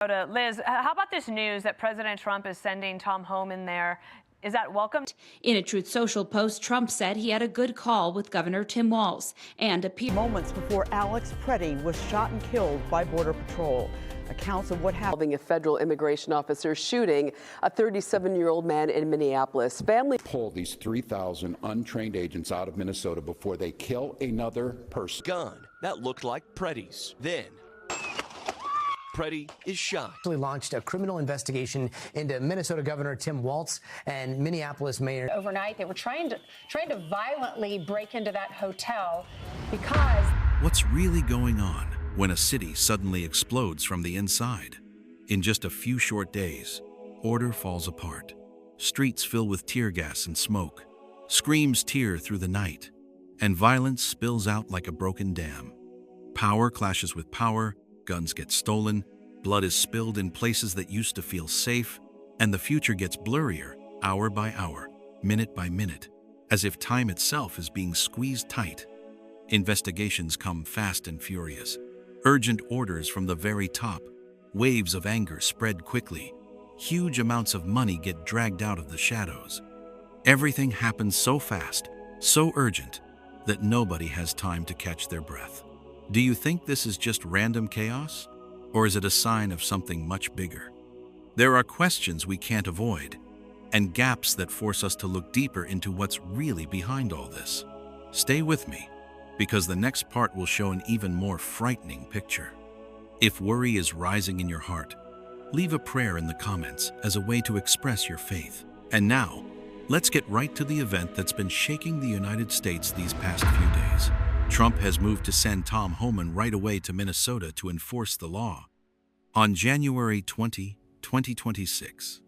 Liz, how about this news that President Trump is sending Tom Homan there? Is that welcome? In a Truth Social post, Trump said he had a good call with Governor Tim Walz and appeared moments before Alex Preddy was shot and killed by Border Patrol. Accounts of what happened. A federal immigration officer shooting a 37-year-old man in Minneapolis. Family pull these 3,000 untrained agents out of Minnesota before they kill another person. Gun that looked like Preddy's. Then Preddy is shot. Launched a criminal investigation into Minnesota Governor Tim Walz and Minneapolis Mayor. Overnight, they were trying to violently break into that hotel because... What's really going on when a city suddenly explodes from the inside? In just a few short days, order falls apart. Streets fill with tear gas and smoke. Screams tear through the night, and violence spills out like a broken dam. Power clashes with power. Guns get stolen, blood is spilled in places that used to feel safe, and the future gets blurrier, hour by hour, minute by minute, as if time itself is being squeezed tight. Investigations come fast and furious. Urgent orders from the very top. Waves of anger spread quickly. Huge amounts of money get dragged out of the shadows. Everything happens so fast, so urgent, that nobody has time to catch their breath. Do you think this is just random chaos? Or is it a sign of something much bigger? There are questions we can't avoid, and gaps that force us to look deeper into what's really behind all this. Stay with me, because the next part will show an even more frightening picture. If worry is rising in your heart, leave a prayer in the comments as a way to express your faith. And now, let's get right to the event that's been shaking the United States these past few days. Trump has moved to send Tom Homan right away to Minnesota to enforce the law. On January 20, 2026,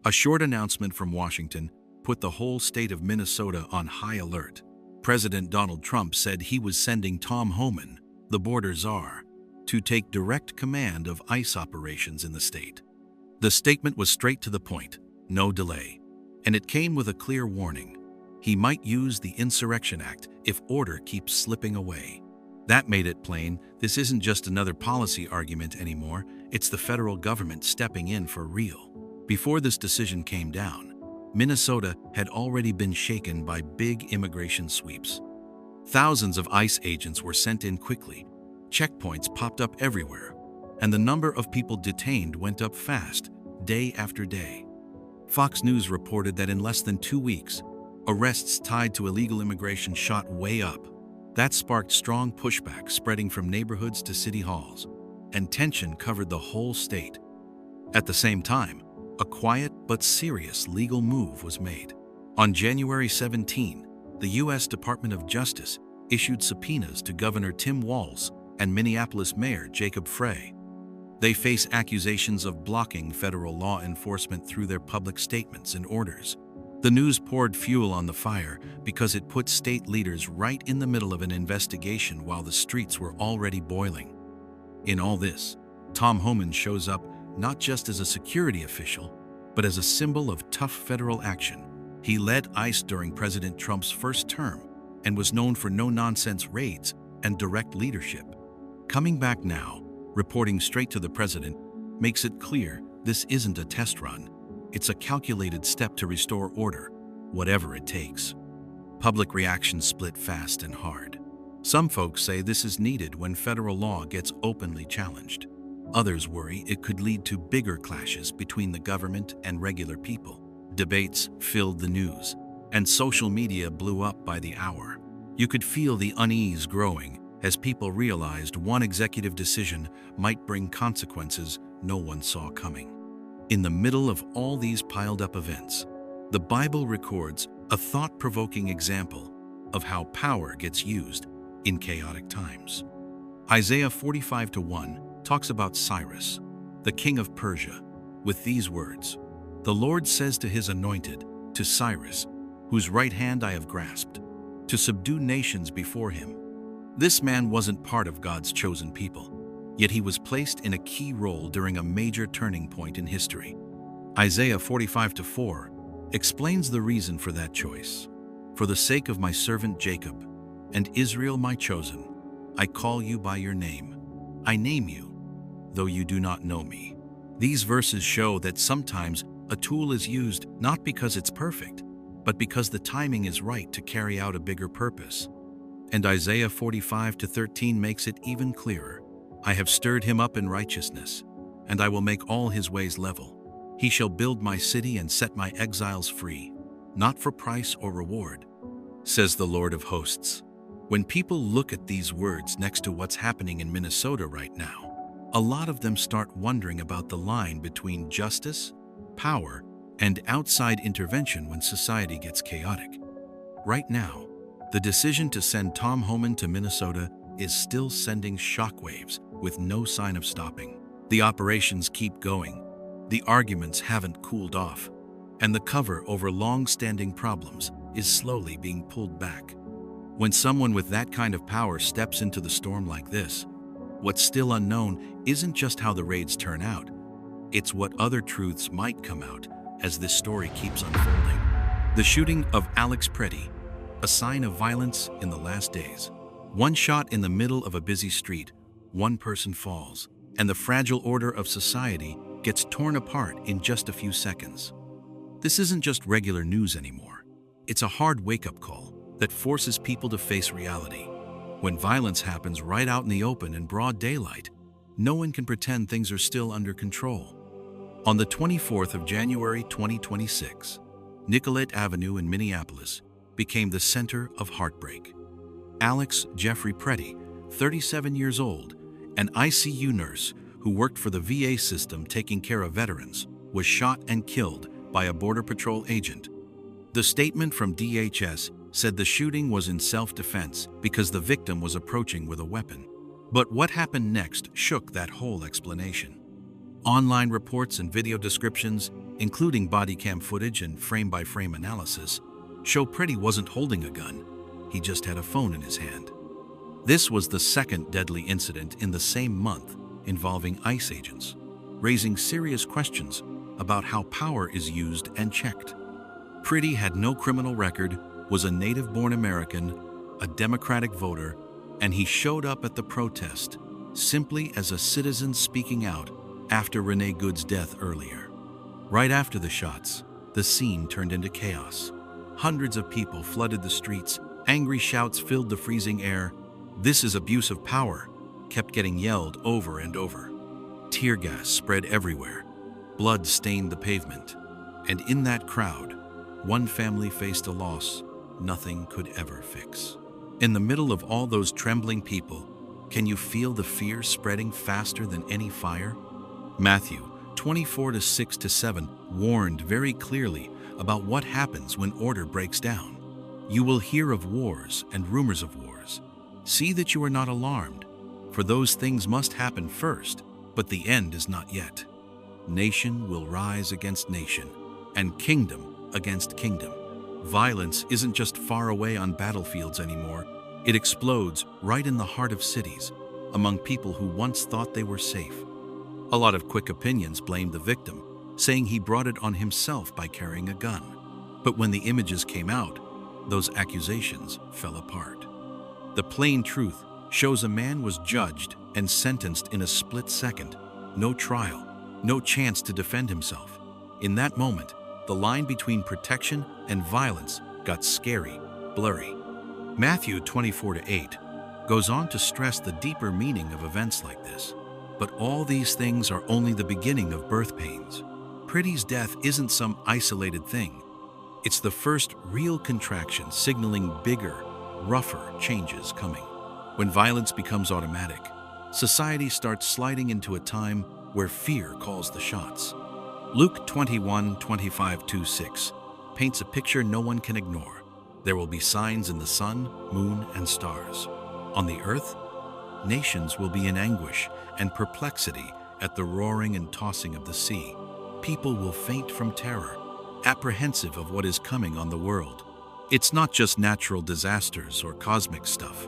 a short announcement from Washington put the whole state of Minnesota on high alert. President Donald Trump said he was sending Tom Homan, the border czar, to take direct command of ICE operations in the state. The statement was straight to the point, no delay, and it came with a clear warning. He might use the Insurrection Act if order keeps slipping away. That made it plain this isn't just another policy argument anymore, it's the federal government stepping in for real. Before this decision came down, Minnesota had already been shaken by big immigration sweeps. Thousands of ICE agents were sent in quickly, checkpoints popped up everywhere, and the number of people detained went up fast, day after day. Fox News reported that in less than 2 weeks, arrests tied to illegal immigration shot way up. That sparked strong pushback spreading from neighborhoods to city halls, and tension covered the whole state. At the same time, a quiet but serious legal move was made. On January 17, the U.S. Department of Justice issued subpoenas to Governor Tim Walz and Minneapolis Mayor Jacob Frey. They face accusations of blocking federal law enforcement through their public statements and orders. The news poured fuel on the fire because it put state leaders right in the middle of an investigation while the streets were already boiling. In all this, Tom Homan shows up not just as a security official, but as a symbol of tough federal action. He led ICE during President Trump's first term and was known for no-nonsense raids and direct leadership. Coming back now, reporting straight to the president, makes it clear this isn't a test run. It's a calculated step to restore order, whatever it takes. Public reactions split fast and hard. Some folks say this is needed when federal law gets openly challenged. Others worry it could lead to bigger clashes between the government and regular people. Debates filled the news, and social media blew up by the hour. You could feel the unease growing as people realized one executive decision might bring consequences no one saw coming. In the middle of all these piled-up events, the Bible records a thought-provoking example of how power gets used in chaotic times. Isaiah 45:1 talks about Cyrus, the king of Persia, with these words, "The Lord says to his anointed, to Cyrus, whose right hand I have grasped, to subdue nations before him." This man wasn't part of God's chosen people, yet he was placed in a key role during a major turning point in history. Isaiah 45:4 explains the reason for that choice. "For the sake of my servant Jacob, and Israel my chosen, I call you by your name. I name you, though you do not know me." These verses show that sometimes a tool is used not because it's perfect, but because the timing is right to carry out a bigger purpose. And Isaiah 45:13 makes it even clearer. I have stirred him up in righteousness, and I will make all his ways level. He shall build my city and set my exiles free, not for price or reward, says the Lord of hosts. When people look at these words next to what's happening in Minnesota right now, a lot of them start wondering about the line between justice, power, and outside intervention when society gets chaotic. Right now, the decision to send Tom Homan to Minnesota is still sending shockwaves with no sign of stopping. The operations keep going, the arguments haven't cooled off, and the cover over long-standing problems is slowly being pulled back. When someone with that kind of power steps into the storm like this, what's still unknown isn't just how the raids turn out, it's what other truths might come out as this story keeps unfolding. The shooting of Alex Pretty, a sign of violence in the last days. One shot in the middle of a busy street, one person falls, and the fragile order of society gets torn apart in just a few seconds. This isn't just regular news anymore. It's a hard wake-up call that forces people to face reality. When violence happens right out in the open in broad daylight, no one can pretend things are still under control. On the 24th of January 2026, Nicollet Avenue in Minneapolis became the center of heartbreak. Alex Jeffrey Pretty, 37 years old, an ICU nurse who worked for the VA system taking care of veterans, was shot and killed by a Border Patrol agent. The statement from DHS said the shooting was in self-defense because the victim was approaching with a weapon. But what happened next shook that whole explanation. Online reports and video descriptions, including body cam footage and frame-by-frame analysis, show Pretty wasn't holding a gun, he just had a phone in his hand. This was the second deadly incident in the same month involving ICE agents, raising serious questions about how power is used and checked. Pretty had no criminal record, was a native-born American, a Democratic voter, and he showed up at the protest simply as a citizen speaking out after Renee Good's death earlier. Right after the shots, the scene turned into chaos. Hundreds of people flooded the streets, angry shouts filled the freezing air. "This is abuse of power," kept getting yelled over and over. Tear gas spread everywhere. Blood stained the pavement. And in that crowd, one family faced a loss nothing could ever fix. In the middle of all those trembling people, can you feel the fear spreading faster than any fire? Matthew 24:6-7 warned very clearly about what happens when order breaks down. You will hear of wars and rumors of wars. See that you are not alarmed, for those things must happen first, but the end is not yet. Nation will rise against nation, and kingdom against kingdom. Violence isn't just far away on battlefields anymore. It explodes right in the heart of cities, among people who once thought they were safe. A lot of quick opinions blamed the victim, saying he brought it on himself by carrying a gun. But when the images came out, those accusations fell apart. The plain truth shows a man was judged and sentenced in a split second. No trial, no chance to defend himself. In that moment, the line between protection and violence got scary, blurry. Matthew 24:8 goes on to stress the deeper meaning of events like this. But all these things are only the beginning of birth pains. Pretty's death isn't some isolated thing. It's the first real contraction signaling bigger, rougher changes coming. When violence becomes automatic, society starts sliding into a time where fear calls the shots. Luke 21:25-6 paints a picture no one can ignore. There will be signs in the sun, moon, and stars. On the earth, nations will be in anguish and perplexity at the roaring and tossing of the sea. People will faint from terror, apprehensive of what is coming on the world. It's not just natural disasters or cosmic stuff.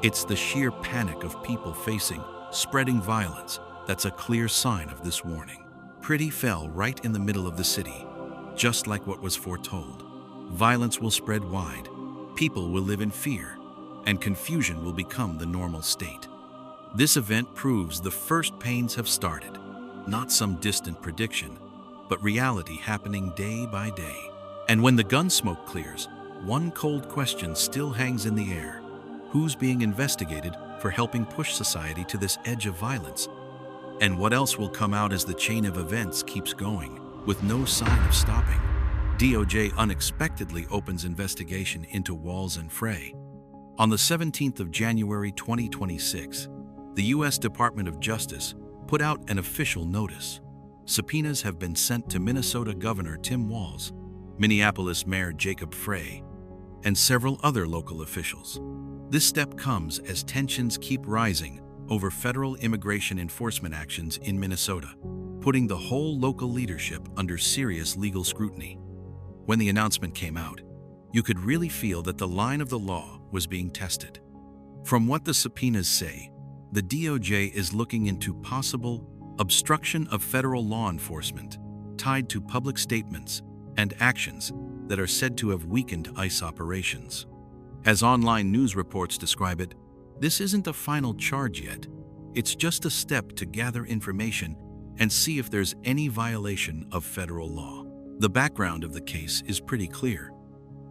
It's the sheer panic of people facing spreading violence that's a clear sign of this warning. Pretty fell right in the middle of the city, just like what was foretold. Violence will spread wide, people will live in fear, and confusion will become the normal state. This event proves the first pains have started. not some distant prediction, but reality happening day by day. And when the gun smoke clears, one cold question still hangs in the air. Who's being investigated for helping push society to this edge of violence? And what else will come out as the chain of events keeps going, with no sign of stopping? DOJ unexpectedly opens investigation into Walls and Frey. On the 17th of January 2026, the U.S. Department of Justice put out an official notice. Subpoenas have been sent to Minnesota Governor Tim Walz, Minneapolis Mayor Jacob Frey, and several other local officials. This step comes as tensions keep rising over federal immigration enforcement actions in Minnesota, putting the whole local leadership under serious legal scrutiny. When the announcement came out, you could really feel that the line of the law was being tested. From what the subpoenas say, the DOJ is looking into possible obstruction of federal law enforcement tied to public statements and actions that are said to have weakened ICE operations. As online news reports describe it, this isn't a final charge yet. It's just a step to gather information and see if there's any violation of federal law. The background of the case is pretty clear.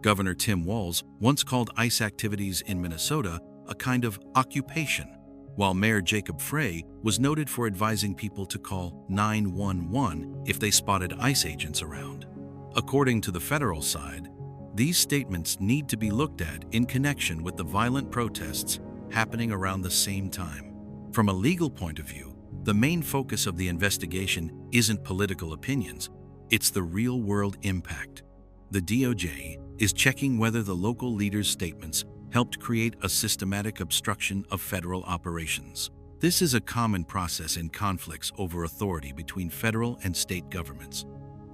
Governor Tim Walz once called ICE activities in Minnesota a kind of occupation, while Mayor Jacob Frey was noted for advising people to call 911 if they spotted ICE agents around. According to the federal side, these statements need to be looked at in connection with the violent protests happening around the same time. From a legal point of view, the main focus of the investigation isn't political opinions, it's the real-world impact. The DOJ is checking whether the local leaders' statements helped create a systematic obstruction of federal operations. This is a common process in conflicts over authority between federal and state governments,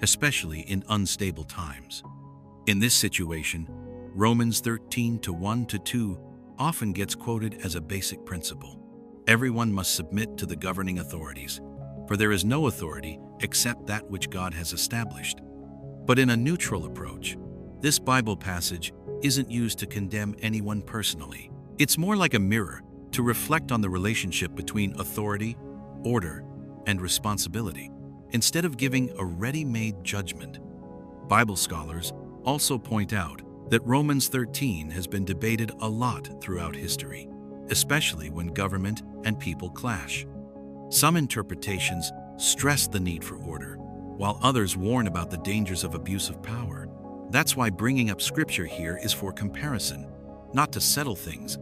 especially in unstable times. In this situation, Romans 13:1-2 often gets quoted as a basic principle. Everyone must submit to the governing authorities, for there is no authority except that which God has established. But in a neutral approach, this Bible passage isn't used to condemn anyone personally. It's more like a mirror to reflect on the relationship between authority, order, and responsibility, instead of giving a ready-made judgment. Bible scholars also point out that Romans 13 has been debated a lot throughout history, especially when government and people clash. Some interpretations stress the need for order, while others warn about the dangers of abuse of power. That's why bringing up scripture here is for comparison, not to settle things.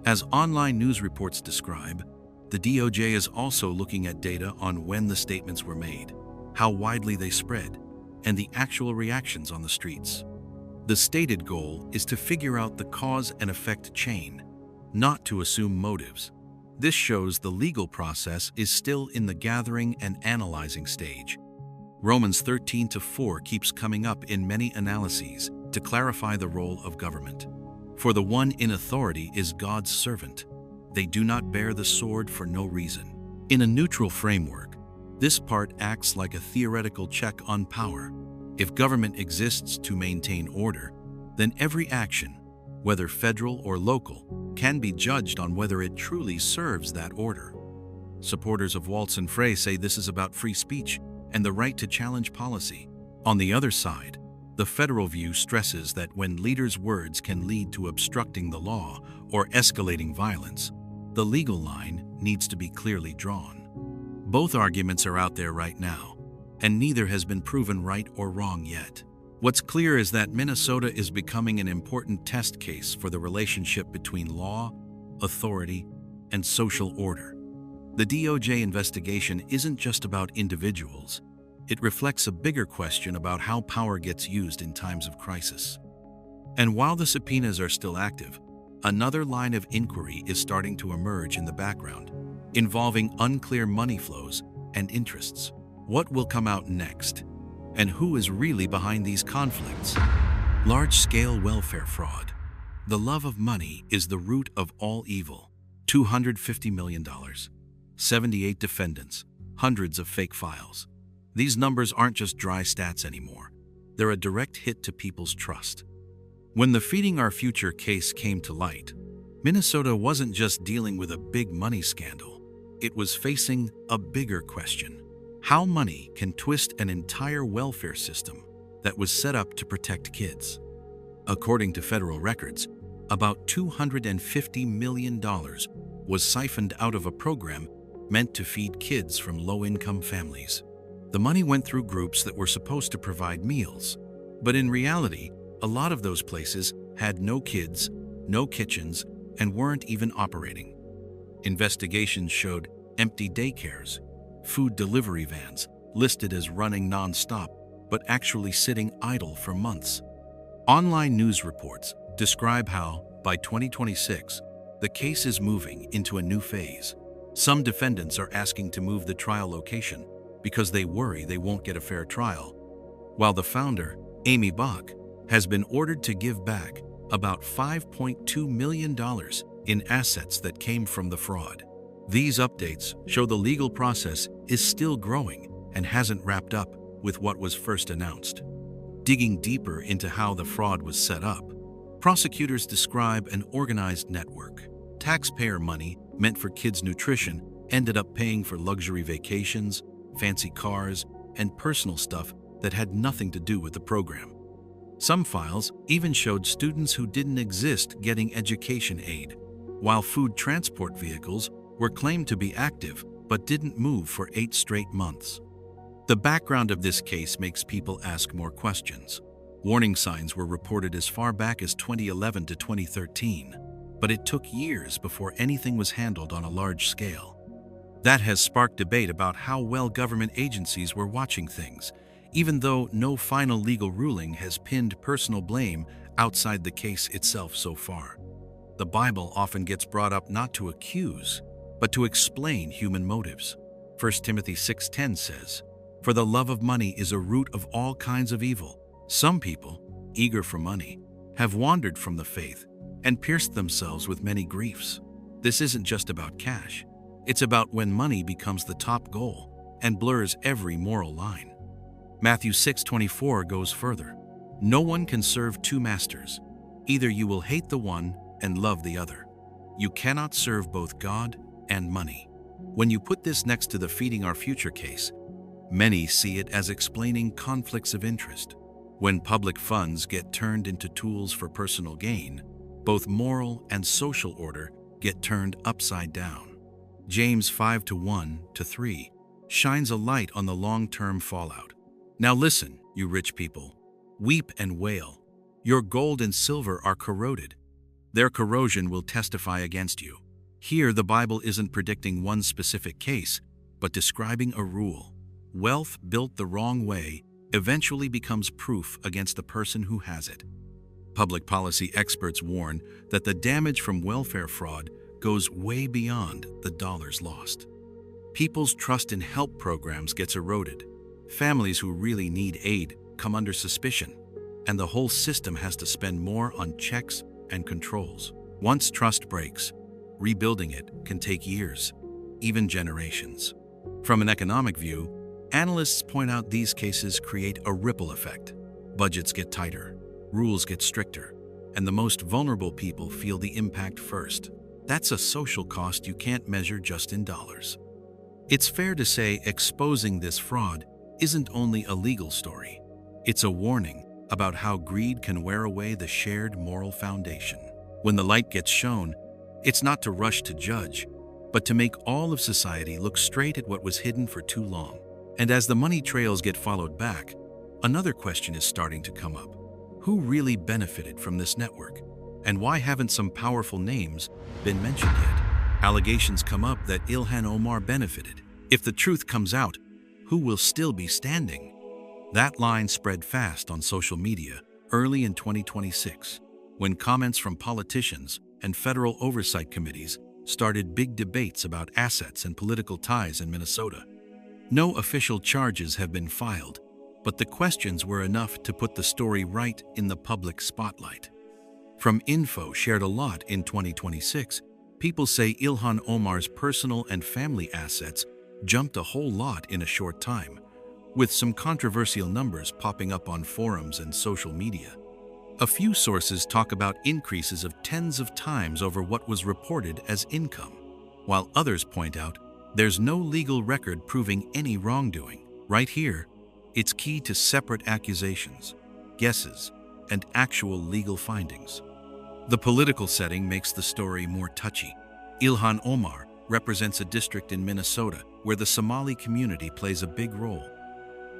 As online news reports describe, the DOJ is also looking at data on when the statements were made, how widely they spread, and the actual reactions on the streets. The stated goal is to figure out the cause and effect chain, not to assume motives. This shows the legal process is still in the gathering and analyzing stage. Romans 13:4 keeps coming up in many analyses to clarify the role of government. For the one in authority is God's servant. They do not bear the sword for no reason. In a neutral framework, this part acts like a theoretical check on power. If government exists to maintain order, then every action, whether federal or local, can be judged on whether it truly serves that order. Supporters of Walz and Frey say this is about free speech and the right to challenge policy. On the other side, the federal view stresses that when leaders' words can lead to obstructing the law or escalating violence, the legal line needs to be clearly drawn. Both arguments are out there right now, and neither has been proven right or wrong yet. What's clear is that Minnesota is becoming an important test case for the relationship between law, authority, and social order. The DOJ investigation isn't just about individuals. It reflects a bigger question about how power gets used in times of crisis. And while the subpoenas are still active, another line of inquiry is starting to emerge in the background, involving unclear money flows and interests. What will come out next? And who is really behind these conflicts? Large-scale welfare fraud. The love of money is the root of all evil. $250 million. 78 defendants. Hundreds of fake files. These numbers aren't just dry stats anymore. They're a direct hit to people's trust. When the Feeding Our Future case came to light, Minnesota wasn't just dealing with a big money scandal. It was facing a bigger question. how money can twist an entire welfare system that was set up to protect kids. According to federal records, about $250 million was siphoned out of a program meant to feed kids from low-income families. The money went through groups that were supposed to provide meals, but in reality, a lot of those places had no kids, no kitchens, and weren't even operating. Investigations showed empty daycares, food delivery vans listed as running non-stop, but actually sitting idle for months. Online news reports describe how, by 2026, the case is moving into a new phase. Some defendants are asking to move the trial location because they worry they won't get a fair trial, while the founder, Amy Bach, has been ordered to give back about $5.2 million in assets that came from the fraud. These updates show the legal process is still growing and hasn't wrapped up with what was first announced. Digging deeper into how the fraud was set up, prosecutors describe an organized network. Taxpayer money meant for kids' nutrition ended up paying for luxury vacations, fancy cars, and personal stuff that had nothing to do with the program. Some files even showed students who didn't exist getting education aid, while food transport vehicles were claimed to be active but didn't move for 8 straight months. The background of this case makes people ask more questions. Warning signs were reported as far back as 2011 to 2013, but it took years before anything was handled on a large scale. That has sparked debate about how well government agencies were watching things, even though no final legal ruling has pinned personal blame outside the case itself so far. The Bible often gets brought up not to accuse, but to explain human motives. 1 Timothy 6:10 says, "For the love of money is a root of all kinds of evil." Some people, eager for money, have wandered from the faith and pierced themselves with many griefs. This isn't just about cash. It's about when money becomes the top goal and blurs every moral line. Matthew 6:24 goes further. "No one can serve 2 masters. Either you will hate the one and love the other. You cannot serve both God and money." When you put this next to the Feeding Our Future case, many see it as explaining conflicts of interest. When public funds get turned into tools for personal gain, both moral and social order get turned upside down. James 5:1-3 shines a light on the long-term fallout. "Now listen, you rich people, weep and wail. Your gold and silver are corroded. Their corrosion will testify against you." Here, the Bible isn't predicting one specific case, but describing a rule. Wealth built the wrong way eventually becomes proof against the person who has it. Public policy experts warn that the damage from welfare fraud goes way beyond the dollars lost. People's trust in help programs gets eroded. Families who really need aid come under suspicion, and the whole system has to spend more on checks and controls. Once trust breaks, rebuilding it can take years, even generations. From an economic view, analysts point out these cases create a ripple effect. Budgets get tighter, rules get stricter, and the most vulnerable people feel the impact first. That's a social cost you can't measure just in dollars. It's fair to say exposing this fraud isn't only a legal story. It's a warning about how greed can wear away the shared moral foundation. When the light gets shown, it's not to rush to judge, but to make all of society look straight at what was hidden for too long. And as the money trails get followed back, another question is starting to come up. Who really benefited from this network? And why haven't some powerful names been mentioned yet? Allegations come up that Ilhan Omar benefited. If the truth comes out, who will still be standing? That line spread fast on social media early in 2026, when comments from politicians and federal oversight committees started big debates about assets and political ties in Minnesota. No official charges have been filed, but the questions were enough to put the story right in the public spotlight. From info shared a lot in 2026, people say Ilhan Omar's personal and family assets jumped a whole lot in a short time, with some controversial numbers popping up on forums and social media. A few sources talk about increases of tens of times over what was reported as income, while others point out There's no legal record proving any wrongdoing. Right here, it's key to separate accusations, guesses, and actual legal findings. The political setting makes the story more touchy. Ilhan Omar represents a district in Minnesota where the Somali community plays a big role.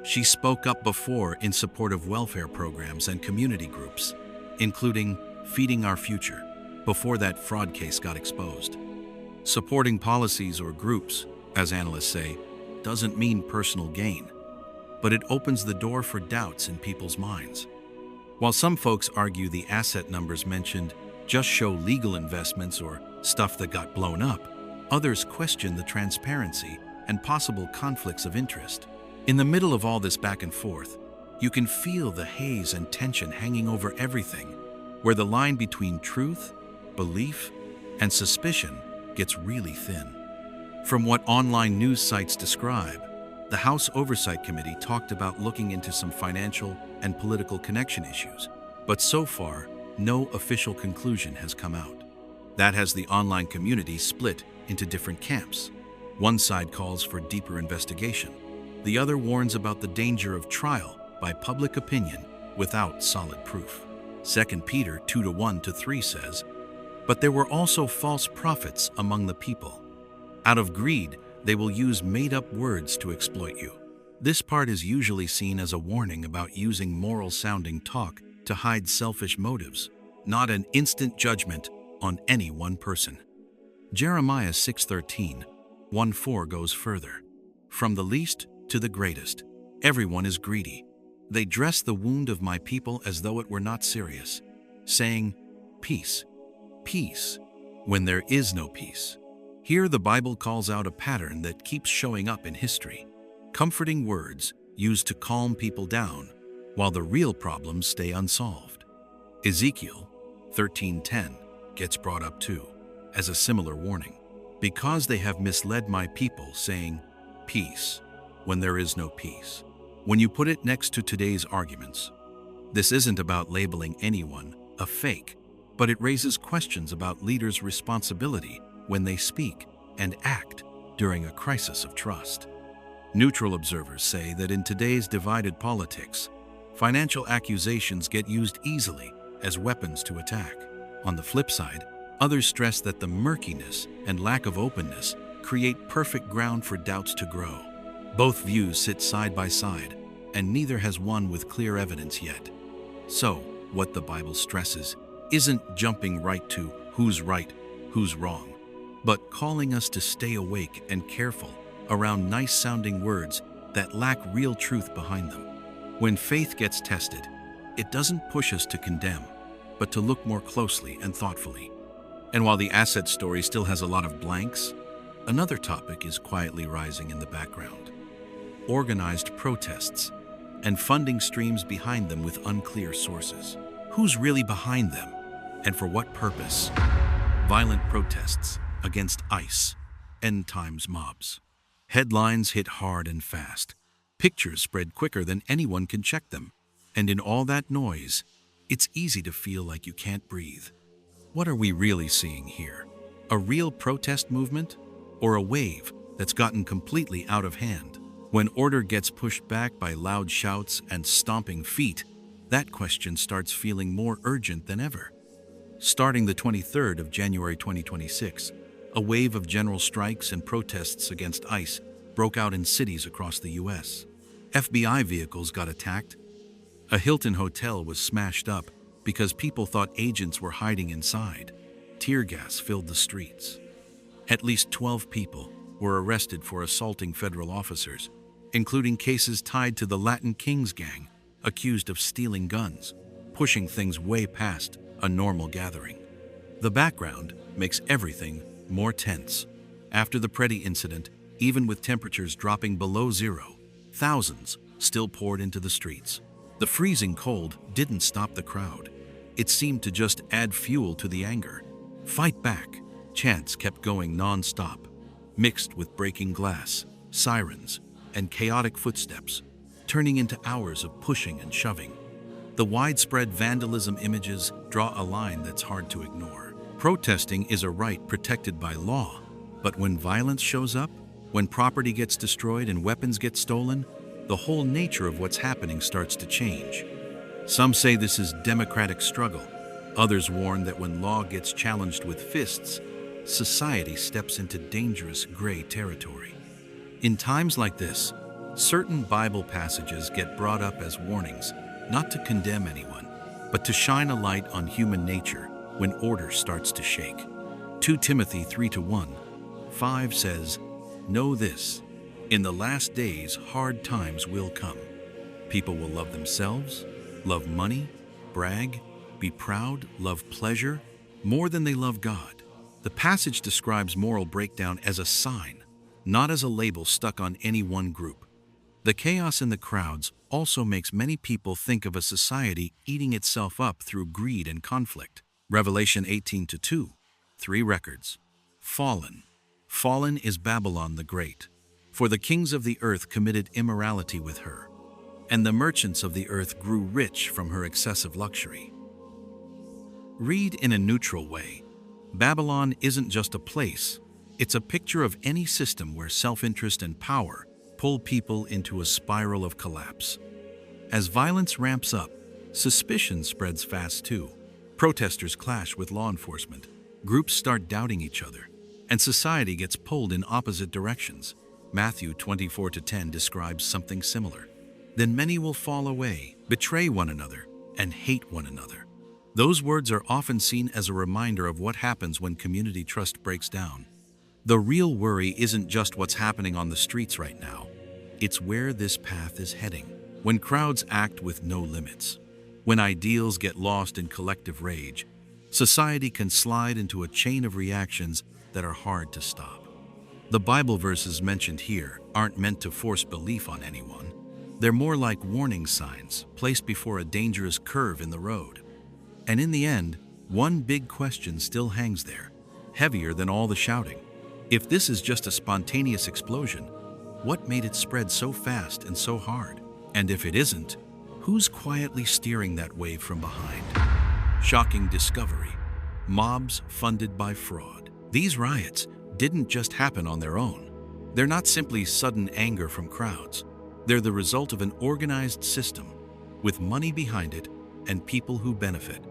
She spoke up before in support of welfare programs and community groups, including Feeding Our Future, before that fraud case got exposed. Supporting policies or groups, as analysts say, doesn't mean personal gain, but it opens the door for doubts in people's minds. While some folks argue the asset numbers mentioned just show legal investments or stuff that got blown up, others question the transparency and possible conflicts of interest. In the middle of all this back and forth, you can feel the haze and tension hanging over everything, where the line between truth, belief, and suspicion gets really thin. From what online news sites describe, the House Oversight Committee talked about looking into some financial and political connection issues, but so far, no official conclusion has come out. That has the online community split into different camps. One side calls for deeper investigation. The other warns about the danger of trial by public opinion without solid proof. 2 Peter 2:1-3 says, "But there were also false prophets among the people. Out of greed, they will use made-up words to exploit you." This part is usually seen as a warning about using moral-sounding talk to hide selfish motives, not an instant judgment on any one person. Jeremiah 6:13, 1-4 goes further. "From the least to the greatest, everyone is greedy. They dress the wound of my people as though it were not serious, saying, 'Peace, peace,' when there is no peace." Here the Bible calls out a pattern that keeps showing up in history. Comforting words used to calm people down, while the real problems stay unsolved. Ezekiel 13:10 gets brought up too, as a similar warning. "Because they have misled my people, saying, 'Peace,' when there is no peace." When you put it next to today's arguments, this isn't about labeling anyone a fake, but it raises questions about leaders' responsibility when they speak and act during a crisis of trust. Neutral observers say that in today's divided politics, financial accusations get used easily as weapons to attack. On the flip side, others stress that the murkiness and lack of openness create perfect ground for doubts to grow. Both views sit side by side, and neither has one with clear evidence yet. So, what the Bible stresses isn't jumping right to who's right, who's wrong, but calling us to stay awake and careful around nice-sounding words that lack real truth behind them. When faith gets tested, it doesn't push us to condemn, but to look more closely and thoughtfully. And while the asset story still has a lot of blanks, another topic is quietly rising in the background. Organized protests and funding streams behind them with unclear sources. Who's really behind them, and for what purpose? Violent protests against ICE, end times mobs. Headlines hit hard and fast. Pictures spread quicker than anyone can check them. And in all that noise, it's easy to feel like you can't breathe. What are we really seeing here? A real protest movement, or a wave that's gotten completely out of hand? When order gets pushed back by loud shouts and stomping feet, that question starts feeling more urgent than ever. Starting the 23rd of January 2026, a wave of general strikes and protests against ICE broke out in cities across the U.S. FBI vehicles got attacked. A Hilton hotel was smashed up because people thought agents were hiding inside. Tear gas filled the streets. At least 12 people were arrested for assaulting federal officers, including cases tied to the Latin Kings gang, accused of stealing guns, pushing things way past a normal gathering. The background makes everything more tense. After the Pretty incident, even with temperatures dropping below zero, thousands still poured into the streets. The freezing cold didn't stop the crowd. It seemed to just add fuel to the anger. "Fight back," chants kept going non-stop, mixed with breaking glass, sirens, and chaotic footsteps, turning into hours of pushing and shoving. The widespread vandalism images draw a line that's hard to ignore. Protesting is a right protected by law, but when violence shows up, When property gets destroyed and weapons get stolen, the whole nature of what's happening starts to change. Some say this is democratic struggle. Others warn that when law gets challenged with fists, society steps into dangerous gray territory. In times like this, certain Bible passages get brought up as warnings, not to condemn anyone, but to shine a light on human nature when order starts to shake. 2 Timothy 3:1-5 says, "Know this, in the last days hard times will come. People will love themselves, love money, brag, be proud, love pleasure, more than they love God." The passage describes moral breakdown as a sign, not as a label stuck on any one group. The chaos in the crowds also makes many people think of a society eating itself up through greed and conflict. Revelation 18:2, 3 records. Fallen. Fallen is Babylon the Great, for the kings of the earth committed immorality with her, and the merchants of the earth grew rich from her excessive luxury. Read in a neutral way. Babylon isn't just a place, it's a picture of any system where self-interest and power pull people into a spiral of collapse. As violence ramps up, suspicion spreads fast too. Protesters clash with law enforcement, groups start doubting each other, and society gets pulled in opposite directions. Matthew 24:10 describes something similar. Then many will fall away, betray one another, and hate one another. Those words are often seen as a reminder of what happens when community trust breaks down. The real worry isn't just what's happening on the streets right now. It's where this path is heading. When crowds act with no limits, when ideals get lost in collective rage, society can slide into a chain of reactions that are hard to stop. The Bible verses mentioned here aren't meant to force belief on anyone. They're more like warning signs placed before a dangerous curve in the road. And in the end, one big question still hangs there, heavier than all the shouting. If this is just a spontaneous explosion, what made it spread so fast and so hard? And if it isn't, who's quietly steering that wave from behind? Shocking discovery. Mobs funded by fraud. These riots didn't just happen on their own. They're not simply sudden anger from crowds. They're the result of an organized system, with money behind it and people who benefit.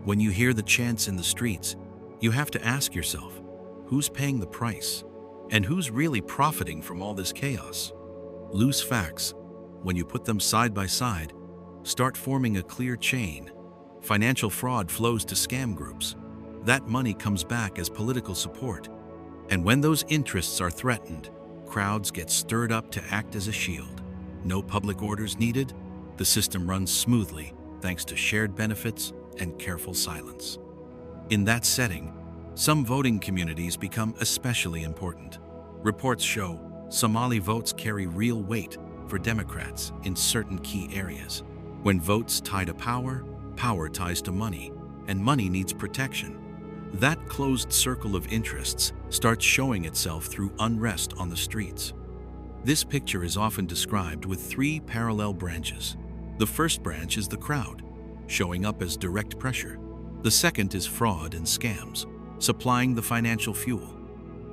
When you hear the chants in the streets, you have to ask yourself, who's paying the price? And who's really profiting from all this chaos? Loose facts, when you put them side by side, start forming a clear chain. Financial fraud flows to scam groups. That money comes back as political support. And when those interests are threatened, crowds get stirred up to act as a shield. No public orders needed. The system runs smoothly thanks to shared benefits and careful silence. In that setting, some voting communities become especially important. Reports show Somali votes carry real weight for Democrats in certain key areas. When votes tie to power, power ties to money, and money needs protection. That closed circle of interests starts showing itself through unrest on the streets. This picture is often described with 3 parallel branches. The first branch is the crowd, showing up as direct pressure. The second is fraud and scams, supplying the financial fuel.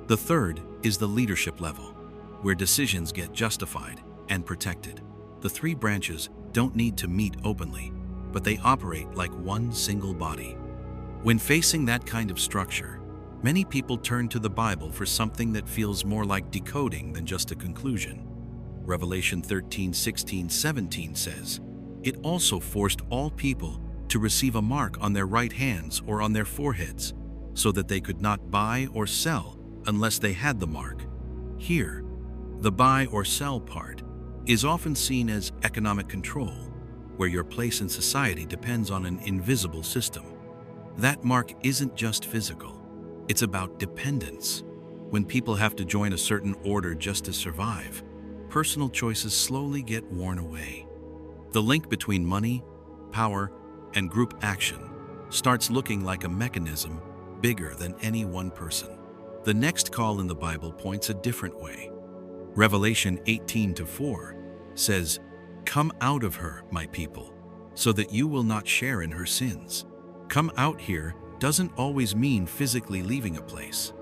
The third is the leadership level, where decisions get justified and protected. The 3 branches don't need to meet openly, but they operate like one single body. When facing that kind of structure, many people turn to the Bible for something that feels more like decoding than just a conclusion. Revelation 13:16-17 says, "It also forced all people to receive a mark on their right hands or on their foreheads, so that they could not buy or sell unless they had the mark." Here, the buy or sell part is often seen as economic control, where your place in society depends on an invisible system. That mark isn't just physical, it's about dependence. When people have to join a certain order just to survive, personal choices slowly get worn away. The link between money, power, and group action starts looking like a mechanism bigger than any one person. The next call in the Bible points a different way. Revelation 18:4 says, "Come out of her, my people, so that you will not share in her sins." Come out here doesn't always mean physically leaving a place.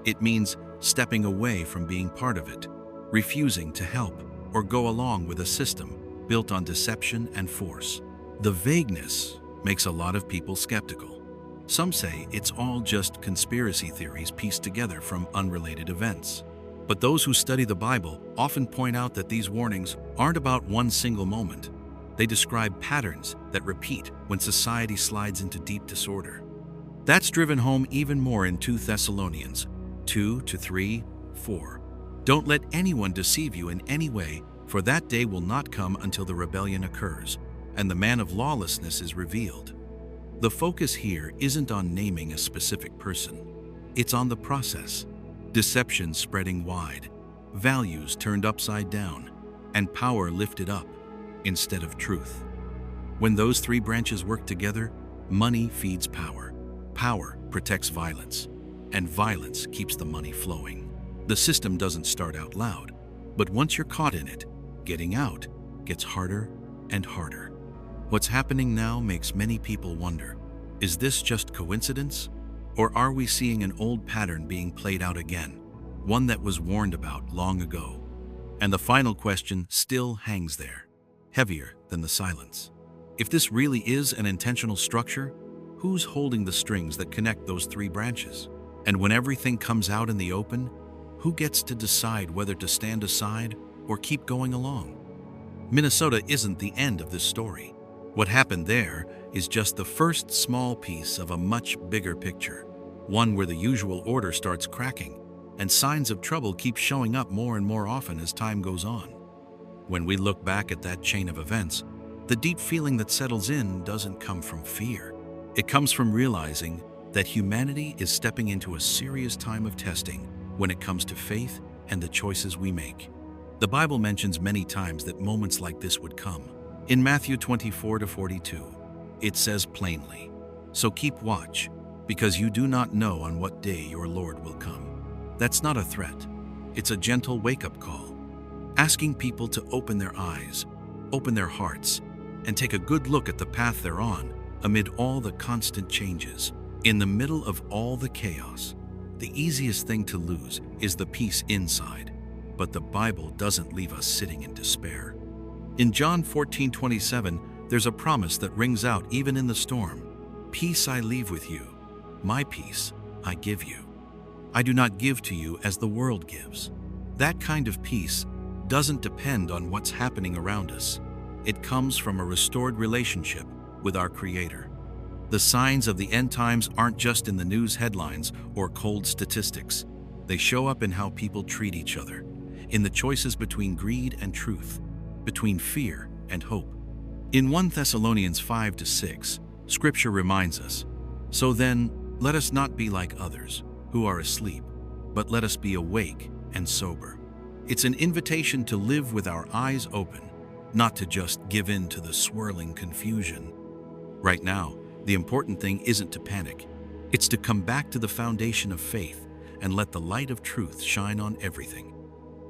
It means stepping away from being part of it, refusing to help or go along with a system built on deception and force. The vagueness makes a lot of people skeptical. Some say it's all just conspiracy theories pieced together from unrelated events. But those who study the Bible often point out that these warnings aren't about one single moment. They describe patterns that repeat when society slides into deep disorder. That's driven home even more in 2 Thessalonians 2-3-4. Don't let anyone deceive you in any way, for that day will not come until the rebellion occurs, and the man of lawlessness is revealed. The focus here isn't on naming a specific person. It's on the process. Deception spreading wide, values turned upside down, and power lifted up instead of truth. When those 3 branches work together, money feeds power, power protects violence, and violence keeps the money flowing. The system doesn't start out loud, but once you're caught in it, getting out gets harder and harder. What's happening now makes many people wonder, is this just coincidence? Or are we seeing an old pattern being played out again, one that was warned about long ago? And the final question still hangs there, heavier than the silence. If this really is an intentional structure, who's holding the strings that connect those 3 branches? And when everything comes out in the open, who gets to decide whether to stand aside or keep going along? Minnesota isn't the end of this story. What happened there is just the first small piece of a much bigger picture, one where the usual order starts cracking and signs of trouble keep showing up more and more often as time goes on. When we look back at that chain of events, the deep feeling that settles in doesn't come from fear. It comes from realizing that humanity is stepping into a serious time of testing when it comes to faith and the choices we make. The Bible mentions many times that moments like this would come. In Matthew 24-42, it says plainly, "So keep watch, because you do not know on what day your Lord will come." That's not a threat. It's a gentle wake-up call, asking people to open their eyes, open their hearts, and take a good look at the path they're on amid all the constant changes. In the middle of all the chaos, the easiest thing to lose is the peace inside, but the Bible doesn't leave us sitting in despair. In John 14:27, there's a promise that rings out even in the storm. "Peace I leave with you, my peace I give you. I do not give to you as the world gives." That kind of peace doesn't depend on what's happening around us. It comes from a restored relationship with our Creator. The signs of the end times aren't just in the news headlines or cold statistics. They show up in how people treat each other, in the choices between greed and truth, between fear and hope. In 1 Thessalonians 5-6, Scripture reminds us, "So then, let us not be like others, who are asleep, but let us be awake and sober." It's an invitation to live with our eyes open, not to just give in to the swirling confusion. Right now, the important thing isn't to panic. It's to come back to the foundation of faith and let the light of truth shine on everything.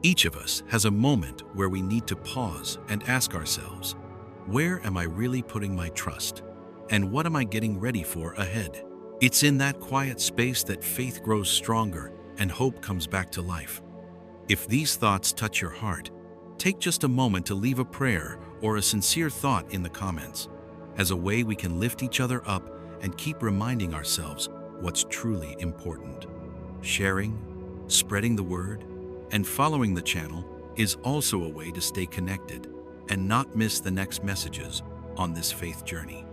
Each of us has a moment where we need to pause and ask ourselves, where am I really putting my trust? And what am I getting ready for ahead? It's in that quiet space that faith grows stronger and hope comes back to life. If these thoughts touch your heart, take just a moment to leave a prayer or a sincere thought in the comments, as a way we can lift each other up and keep reminding ourselves what's truly important. Sharing, spreading the word, and following the channel is also a way to stay connected and not miss the next messages on this faith journey.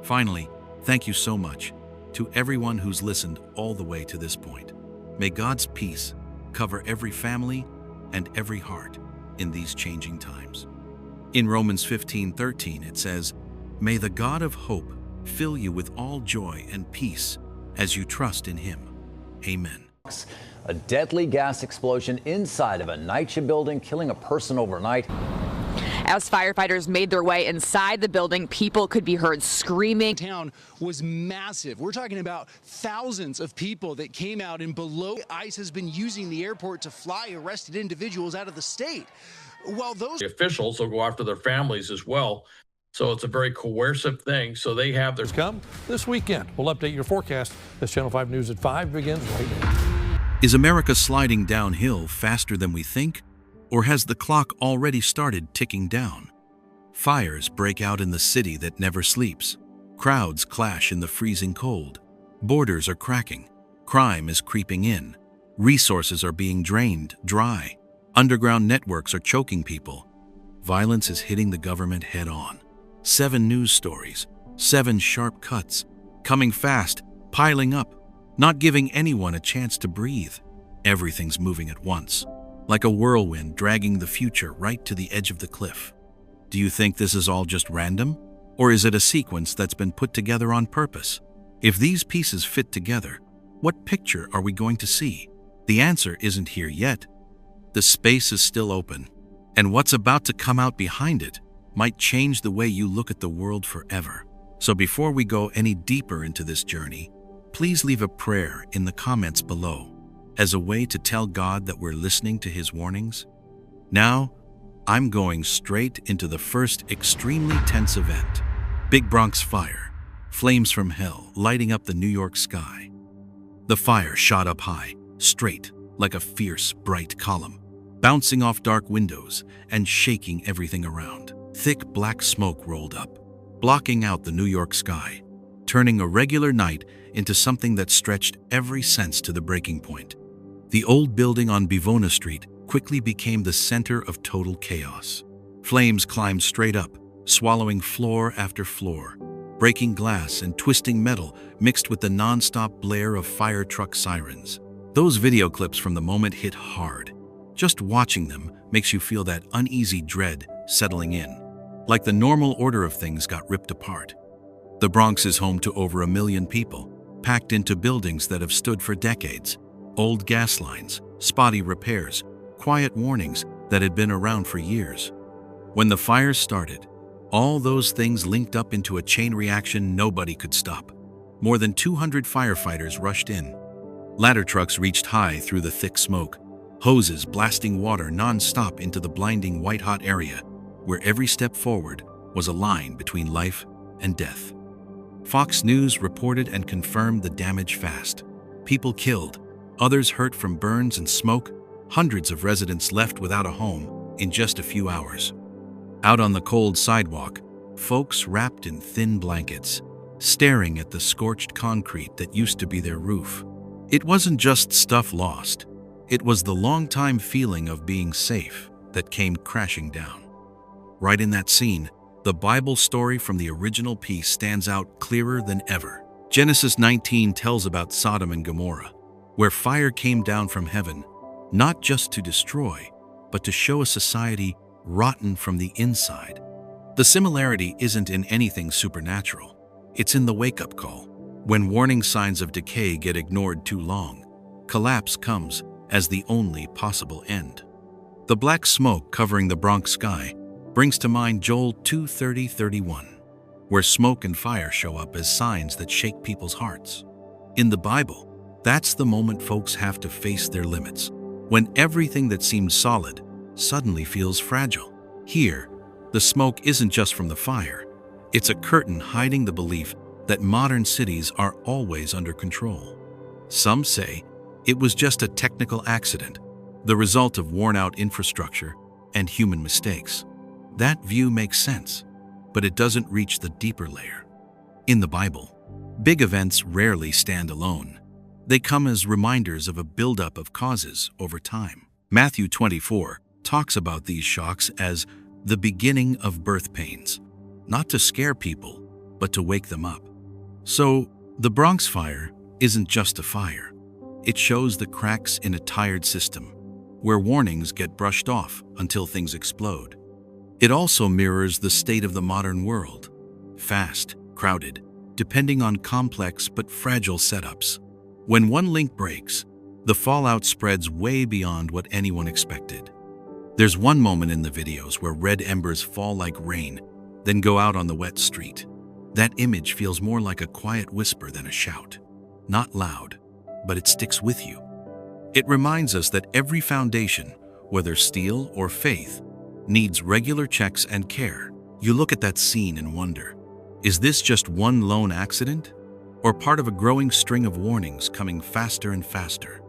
Finally, thank you so much to everyone who's listened all the way to this point. May God's peace cover every family and every heart in these changing times. In Romans 15:13, it says, "May the God of hope fill you with all joy and peace as you trust in Him." Amen. A deadly gas explosion inside of a NYCHA building, killing a person overnight. As firefighters made their way inside the building, people could be heard screaming. Town was massive. We're talking about thousands of people that came out and below. ICE has been using the airport to fly arrested individuals out of the state. While those officials will go after their families as well. So it's a very coercive thing. So they have their come this weekend. We'll update your forecast as Channel 5 News at 5 begins right now. Is America sliding downhill faster than we think? Or has the clock already started ticking down? Fires break out in the city that never sleeps. Crowds clash in the freezing cold. Borders are cracking. Crime is creeping in. Resources are being drained dry. Underground networks are choking people. Violence is hitting the government head on. 7 news stories, 7 sharp cuts, coming fast, piling up, not giving anyone a chance to breathe. Everything's moving at once, like a whirlwind dragging the future right to the edge of the cliff. Do you think this is all just random? Or is it a sequence that's been put together on purpose? If these pieces fit together, what picture are we going to see? The answer isn't here yet. The space is still open, and what's about to come out behind it might change the way you look at the world forever. So before we go any deeper into this journey, please leave a prayer in the comments below as a way to tell God that we're listening to His warnings. Now, I'm going straight into the first extremely tense event. Big Bronx fire, flames from hell lighting up the New York sky. The fire shot up high, straight, like a fierce, bright column, bouncing off dark windows and shaking everything around. Thick black smoke rolled up, blocking out the New York sky, turning a regular night into something that stretched every sense to the breaking point. The old building on Bivona Street quickly became the center of total chaos. Flames climbed straight up, swallowing floor after floor, breaking glass and twisting metal mixed with the non-stop blare of fire truck sirens. Those video clips from the moment hit hard. Just watching them makes you feel that uneasy dread settling in, like the normal order of things got ripped apart. The Bronx is home to over 1 million people, packed into buildings that have stood for decades. Old gas lines, spotty repairs, quiet warnings that had been around for years. When the fires started, all those things linked up into a chain reaction nobody could stop. More than 200 firefighters rushed in. Ladder trucks reached high through the thick smoke, hoses blasting water non-stop into the blinding white-hot area, where every step forward was a line between life and death. Fox News reported and confirmed the damage fast. People killed, others hurt from burns and smoke, hundreds of residents left without a home in just a few hours. Out on the cold sidewalk, folks wrapped in thin blankets, staring at the scorched concrete that used to be their roof. It wasn't just stuff lost. It was the long-time feeling of being safe that came crashing down. Right in that scene, the Bible story from the original piece stands out clearer than ever. Genesis 19 tells about Sodom and Gomorrah, where fire came down from heaven, not just to destroy, but to show a society rotten from the inside. The similarity isn't in anything supernatural. It's in the wake-up call. When warning signs of decay get ignored too long, collapse comes as the only possible end. The black smoke covering the Bronx sky brings to mind Joel 2:30-31, where smoke and fire show up as signs that shake people's hearts. In the Bible, that's the moment folks have to face their limits, when everything that seems solid suddenly feels fragile. Here, the smoke isn't just from the fire. It's a curtain hiding the belief that modern cities are always under control. Some say it was just a technical accident, the result of worn-out infrastructure and human mistakes. That view makes sense, but it doesn't reach the deeper layer. In the Bible, big events rarely stand alone. They come as reminders of a buildup of causes over time. Matthew 24 talks about these shocks as the beginning of birth pains, not to scare people, but to wake them up. So, the Bronx fire isn't just a fire. It shows the cracks in a tired system, where warnings get brushed off until things explode. It also mirrors the state of the modern world: fast, crowded, depending on complex but fragile setups. When one link breaks, the fallout spreads way beyond what anyone expected. There's one moment in the videos where red embers fall like rain, then go out on the wet street. That image feels more like a quiet whisper than a shout. Not loud, but it sticks with you. It reminds us that every foundation, whether steel or faith, needs regular checks and care. You look at that scene and wonder, is this just one lone accident, or part of a growing string of warnings coming faster and faster?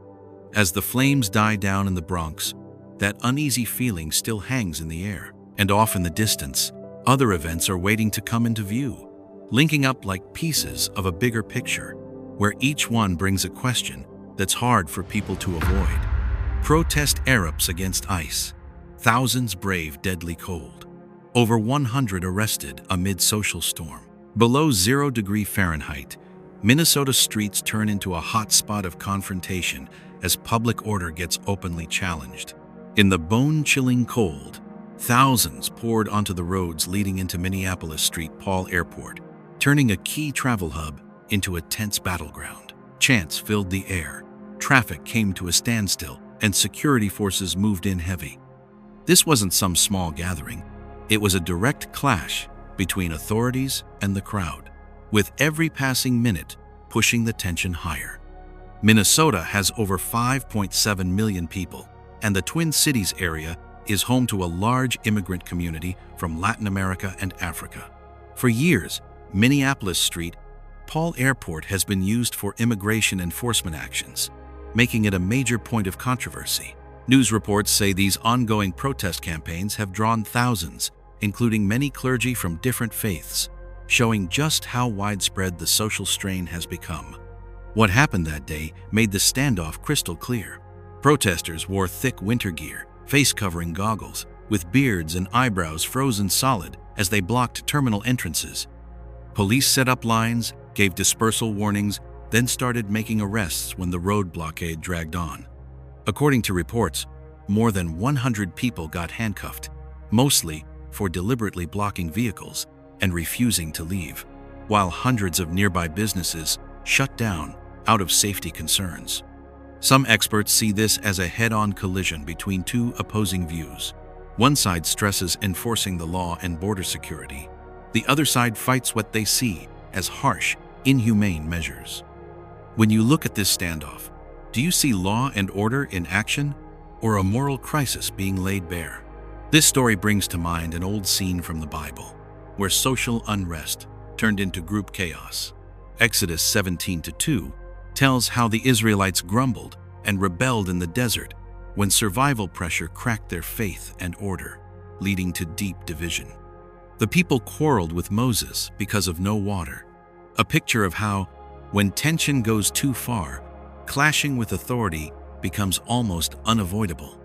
As the flames die down in the Bronx, that uneasy feeling still hangs in the air, and off in the distance, other events are waiting to come into view, linking up like pieces of a bigger picture, where each one brings a question that's hard for people to avoid. Protest erupts against ICE. Thousands brave deadly cold. Over 100 arrested amid social storm. Below 0 Fahrenheit, Minnesota streets turn into a hot spot of confrontation as public order gets openly challenged. In the bone-chilling cold, thousands poured onto the roads leading into Minneapolis-St. Paul Airport, turning a key travel hub into a tense battleground. Chants filled the air, traffic came to a standstill, and security forces moved in heavy. This wasn't some small gathering. It was a direct clash between authorities and the crowd, with every passing minute pushing the tension higher. Minnesota has over 5.7 million people, and the Twin Cities area is home to a large immigrant community from Latin America and Africa. For years, Minneapolis-St. Paul Airport has been used for immigration enforcement actions, making it a major point of controversy. News reports say these ongoing protest campaigns have drawn thousands, including many clergy from different faiths, showing just how widespread the social strain has become. What happened that day made the standoff crystal clear. Protesters wore thick winter gear, face-covering goggles, with beards and eyebrows frozen solid as they blocked terminal entrances. Police set up lines, gave dispersal warnings, then started making arrests when the road blockade dragged on. According to reports, more than 100 people got handcuffed, mostly for deliberately blocking vehicles and refusing to leave, while hundreds of nearby businesses shut down out of safety concerns. Some experts see this as a head-on collision between two opposing views. One side stresses enforcing the law and border security. The other side fights what they see as harsh, inhumane measures. When you look at this standoff, do you see law and order in action, or a moral crisis being laid bare? This story brings to mind an old scene from the Bible, where social unrest turned into group chaos. Exodus 17:2 tells how the Israelites grumbled and rebelled in the desert when survival pressure cracked their faith and order, leading to deep division. The people quarreled with Moses because of no water, a picture of how, when tension goes too far, clashing with authority becomes almost unavoidable.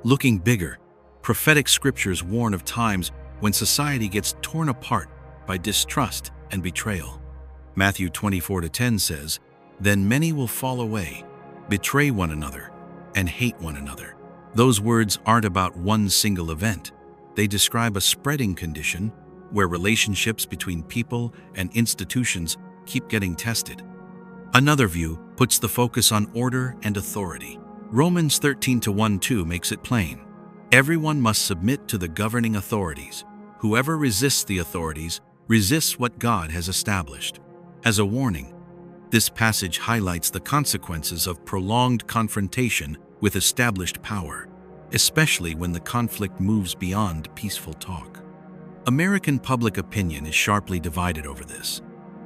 Looking bigger, prophetic scriptures warn of times when society gets torn apart by distrust and betrayal. Matthew 24:10 says, "Then many will fall away, betray one another, and hate one another." Those words aren't about one single event. They describe a spreading condition where relationships between people and institutions keep getting tested. Another view puts the focus on order and authority. Romans 13:1-2 makes it plain. Everyone must submit to the governing authorities. Whoever resists the authorities resists what God has established. As a warning, this passage highlights the consequences of prolonged confrontation with established power, especially when the conflict moves beyond peaceful talk. American public opinion is sharply divided over this.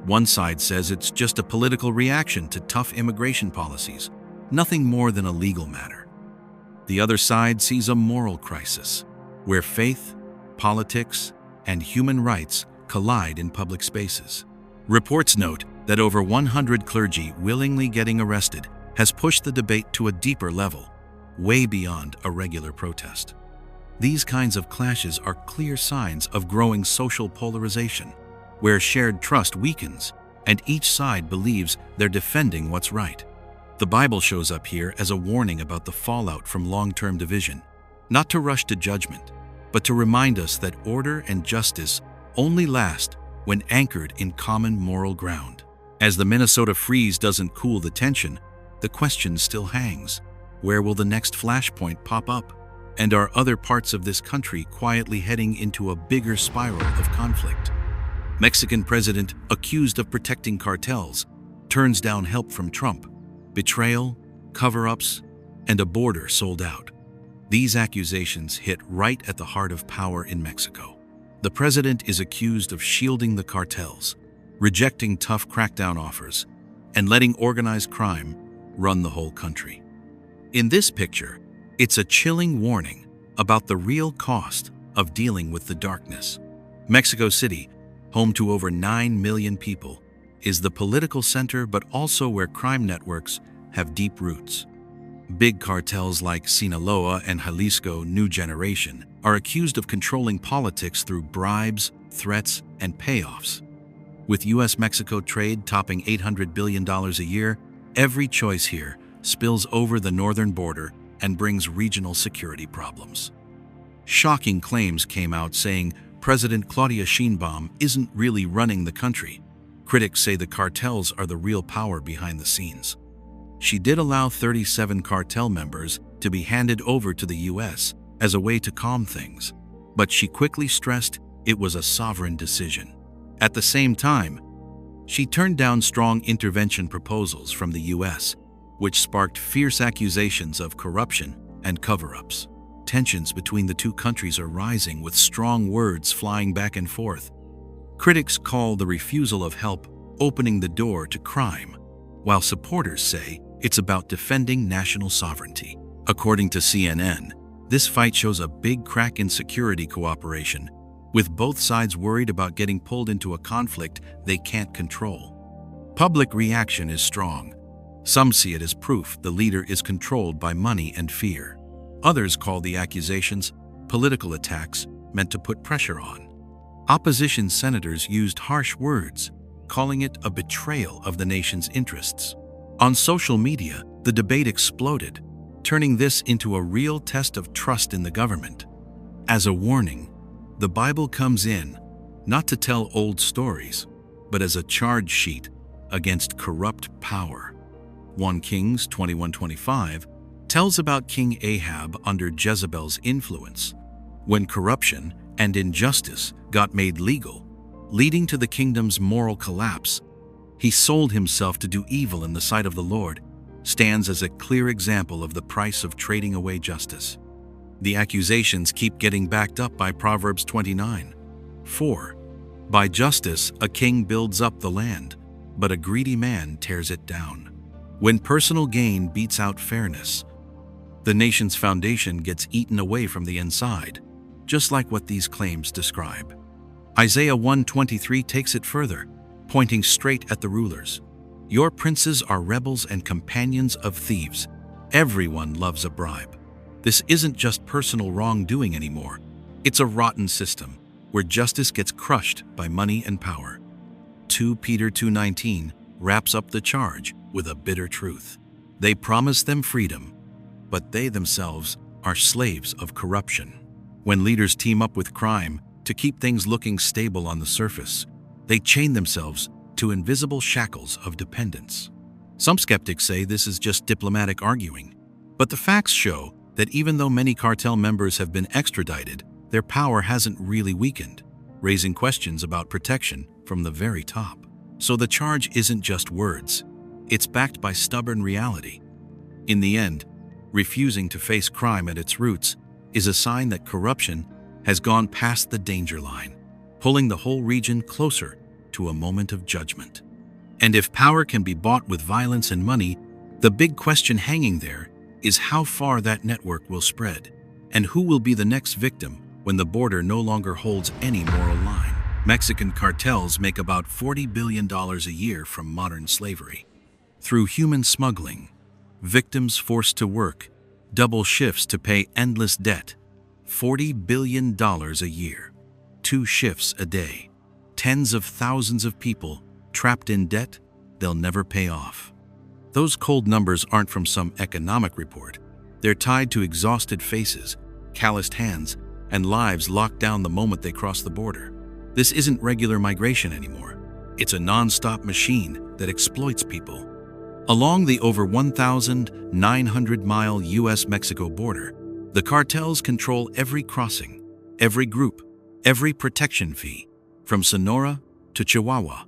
One side says it's just a political reaction to tough immigration policies, nothing more than a legal matter. The other side sees a moral crisis, where faith, politics, and human rights collide in public spaces. Reports note that over 100 clergy willingly getting arrested has pushed the debate to a deeper level, way beyond a regular protest. These kinds of clashes are clear signs of growing social polarization, where shared trust weakens and each side believes they're defending what's right. The Bible shows up here as a warning about the fallout from long-term division, not to rush to judgment, but to remind us that order and justice only last when anchored in common moral ground. As the Minnesota freeze doesn't cool the tension, the question still hangs. Where will the next flashpoint pop up? And are other parts of this country quietly heading into a bigger spiral of conflict? Mexican president accused of protecting cartels turns down help from Trump. Betrayal, cover-ups, and a border sold out. These accusations hit right at the heart of power in Mexico. The president is accused of shielding the cartels, rejecting tough crackdown offers, and letting organized crime run the whole country. In this picture, it's a chilling warning about the real cost of dealing with the darkness. Mexico City, home to over 9 million people, is the political center but also where crime networks have deep roots. Big cartels like Sinaloa and Jalisco New Generation are accused of controlling politics through bribes, threats, and payoffs. With U.S.-Mexico trade topping $800 billion a year, every choice here spills over the northern border and brings regional security problems. Shocking claims came out saying President Claudia Sheinbaum isn't really running the country. Critics say the cartels are the real power behind the scenes. She did allow 37 cartel members to be handed over to the U.S. as a way to calm things, but she quickly stressed it was a sovereign decision. At the same time, she turned down strong intervention proposals from the U.S., which sparked fierce accusations of corruption and cover-ups. Tensions between the two countries are rising, with strong words flying back and forth. Critics call the refusal of help opening the door to crime, while supporters say it's about defending national sovereignty. According to CNN, this fight shows a big crack in security cooperation, with both sides worried about getting pulled into a conflict they can't control. Public reaction is strong. Some see it as proof the leader is controlled by money and fear. Others call the accusations political attacks meant to put pressure on. Opposition senators used harsh words, calling it a betrayal of the nation's interests. On social media, the debate exploded, turning this into a real test of trust in the government. As a warning, the Bible comes in not to tell old stories, but as a charge sheet against corrupt power. 1 Kings 21:25 tells about King Ahab under Jezebel's influence, when corruption and injustice got made legal, leading to the kingdom's moral collapse. He sold himself to do evil in the sight of the Lord, stands as a clear example of the price of trading away justice. The accusations keep getting backed up by Proverbs 29:4. By justice a king builds up the land, but a greedy man tears it down. When personal gain beats out fairness, the nation's foundation gets eaten away from the inside, just like what these claims describe. Isaiah 1:23 takes it further, pointing straight at the rulers. Your princes are rebels and companions of thieves. Everyone loves a bribe. This isn't just personal wrongdoing anymore. It's a rotten system where justice gets crushed by money and power. 2 Peter 2:19 wraps up the charge with a bitter truth. They promise them freedom, but they themselves are slaves of corruption. When leaders team up with crime to keep things looking stable on the surface, they chain themselves to invisible shackles of dependence. Some skeptics say this is just diplomatic arguing, but the facts show that even though many cartel members have been extradited, their power hasn't really weakened, raising questions about protection from the very top. So the charge isn't just words, it's backed by stubborn reality. In the end, refusing to face crime at its roots is a sign that corruption has gone past the danger line, pulling the whole region closer to a moment of judgment. And if power can be bought with violence and money, the big question hanging there is how far that network will spread, and who will be the next victim when the border no longer holds any moral line. Mexican cartels make about $40 billion a year from modern slavery. Through human smuggling, victims forced to work double shifts to pay endless debt, $40 billion a year, 2 shifts a day, tens of thousands of people trapped in debt they'll never pay off. Those cold numbers aren't from some economic report. They're tied to exhausted faces, calloused hands, and lives locked down the moment they cross the border. This isn't regular migration anymore. It's a non-stop machine that exploits people. Along the over 1,900-mile U.S.-Mexico border, the cartels control every crossing, every group, every protection fee, from Sonora to Chihuahua.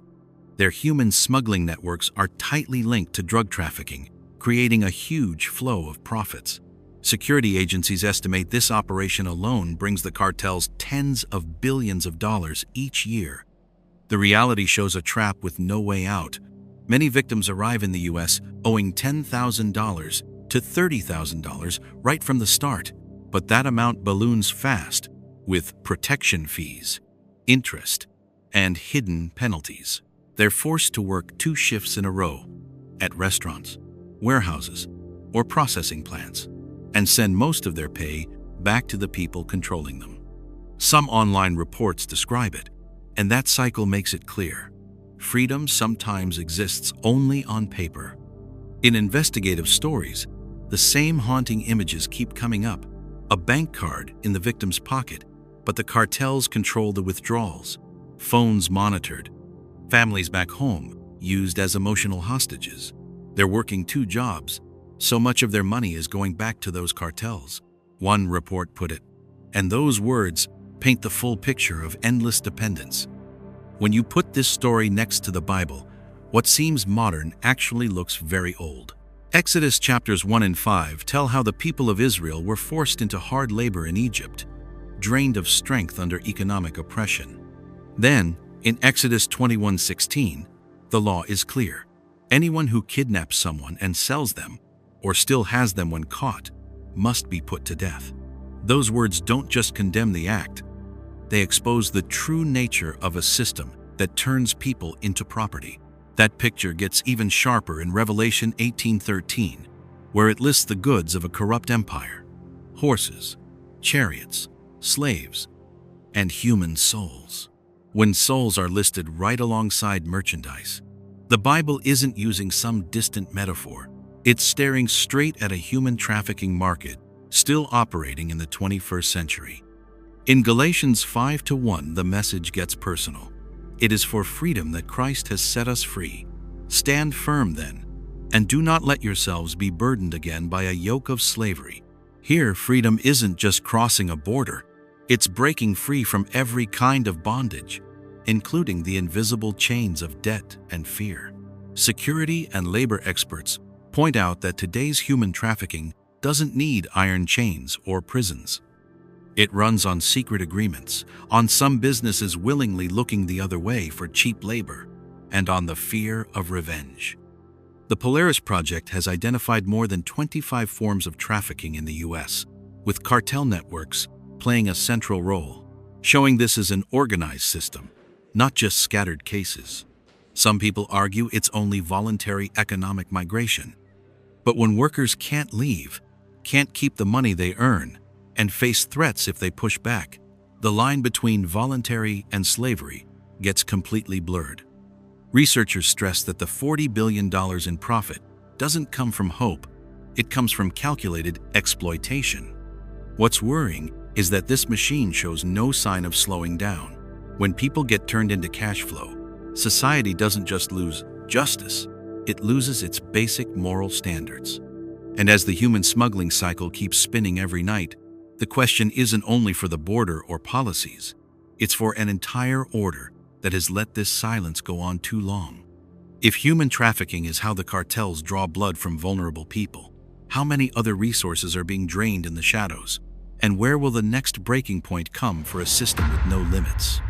Their human smuggling networks are tightly linked to drug trafficking, creating a huge flow of profits. Security agencies estimate this operation alone brings the cartels tens of billions of dollars each year. The reality shows a trap with no way out. Many victims arrive in the U.S. owing $10,000 to $30,000 right from the start, but that amount balloons fast with protection fees, interest, and hidden penalties. They're forced to work 2 shifts in a row at restaurants, warehouses, or processing plants, and send most of their pay back to the people controlling them. Some online reports describe it, and that cycle makes it clear. Freedom sometimes exists only on paper. In investigative stories, the same haunting images keep coming up. A bank card in the victim's pocket, but the cartels control the withdrawals, phones monitored, families back home used as emotional hostages. They're working 2 jobs. So much of their money is going back to those cartels. One report put it, and those words paint the full picture of endless dependence. When you put this story next to the Bible, what seems modern actually looks very old. Exodus chapters 1 and 5 tell how the people of Israel were forced into hard labor in Egypt, drained of strength under economic oppression. Then, in Exodus 21:16, the law is clear. Anyone who kidnaps someone and sells them, or still has them when caught, must be put to death. Those words don't just condemn the act, they expose the true nature of a system that turns people into property. That picture gets even sharper in Revelation 18:13, where it lists the goods of a corrupt empire: horses, chariots, slaves, and human souls. When souls are listed right alongside merchandise, the Bible isn't using some distant metaphor. It's staring straight at a human trafficking market still operating in the 21st century. In Galatians 5:1, the message gets personal. It is for freedom that Christ has set us free. Stand firm then, and do not let yourselves be burdened again by a yoke of slavery. Here, freedom isn't just crossing a border, it's breaking free from every kind of bondage, including the invisible chains of debt and fear. Security and labor experts point out that today's human trafficking doesn't need iron chains or prisons. It runs on secret agreements, on some businesses willingly looking the other way for cheap labor, and on the fear of revenge. The Polaris Project has identified more than 25 forms of trafficking in the U.S., with cartel networks playing a central role, showing this as an organized system, not just scattered cases. Some people argue it's only voluntary economic migration. But when workers can't leave, can't keep the money they earn, and face threats if they push back, the line between voluntary and slavery gets completely blurred. Researchers stress that the $40 billion in profit doesn't come from hope, it comes from calculated exploitation. What's worrying is that this machine shows no sign of slowing down. When people get turned into cash flow, society doesn't just lose justice, it loses its basic moral standards. And as the human smuggling cycle keeps spinning every night, the question isn't only for the border or policies, it's for an entire order that has let this silence go on too long. If human trafficking is how the cartels draw blood from vulnerable people, how many other resources are being drained in the shadows? And where will the next breaking point come for a system with no limits?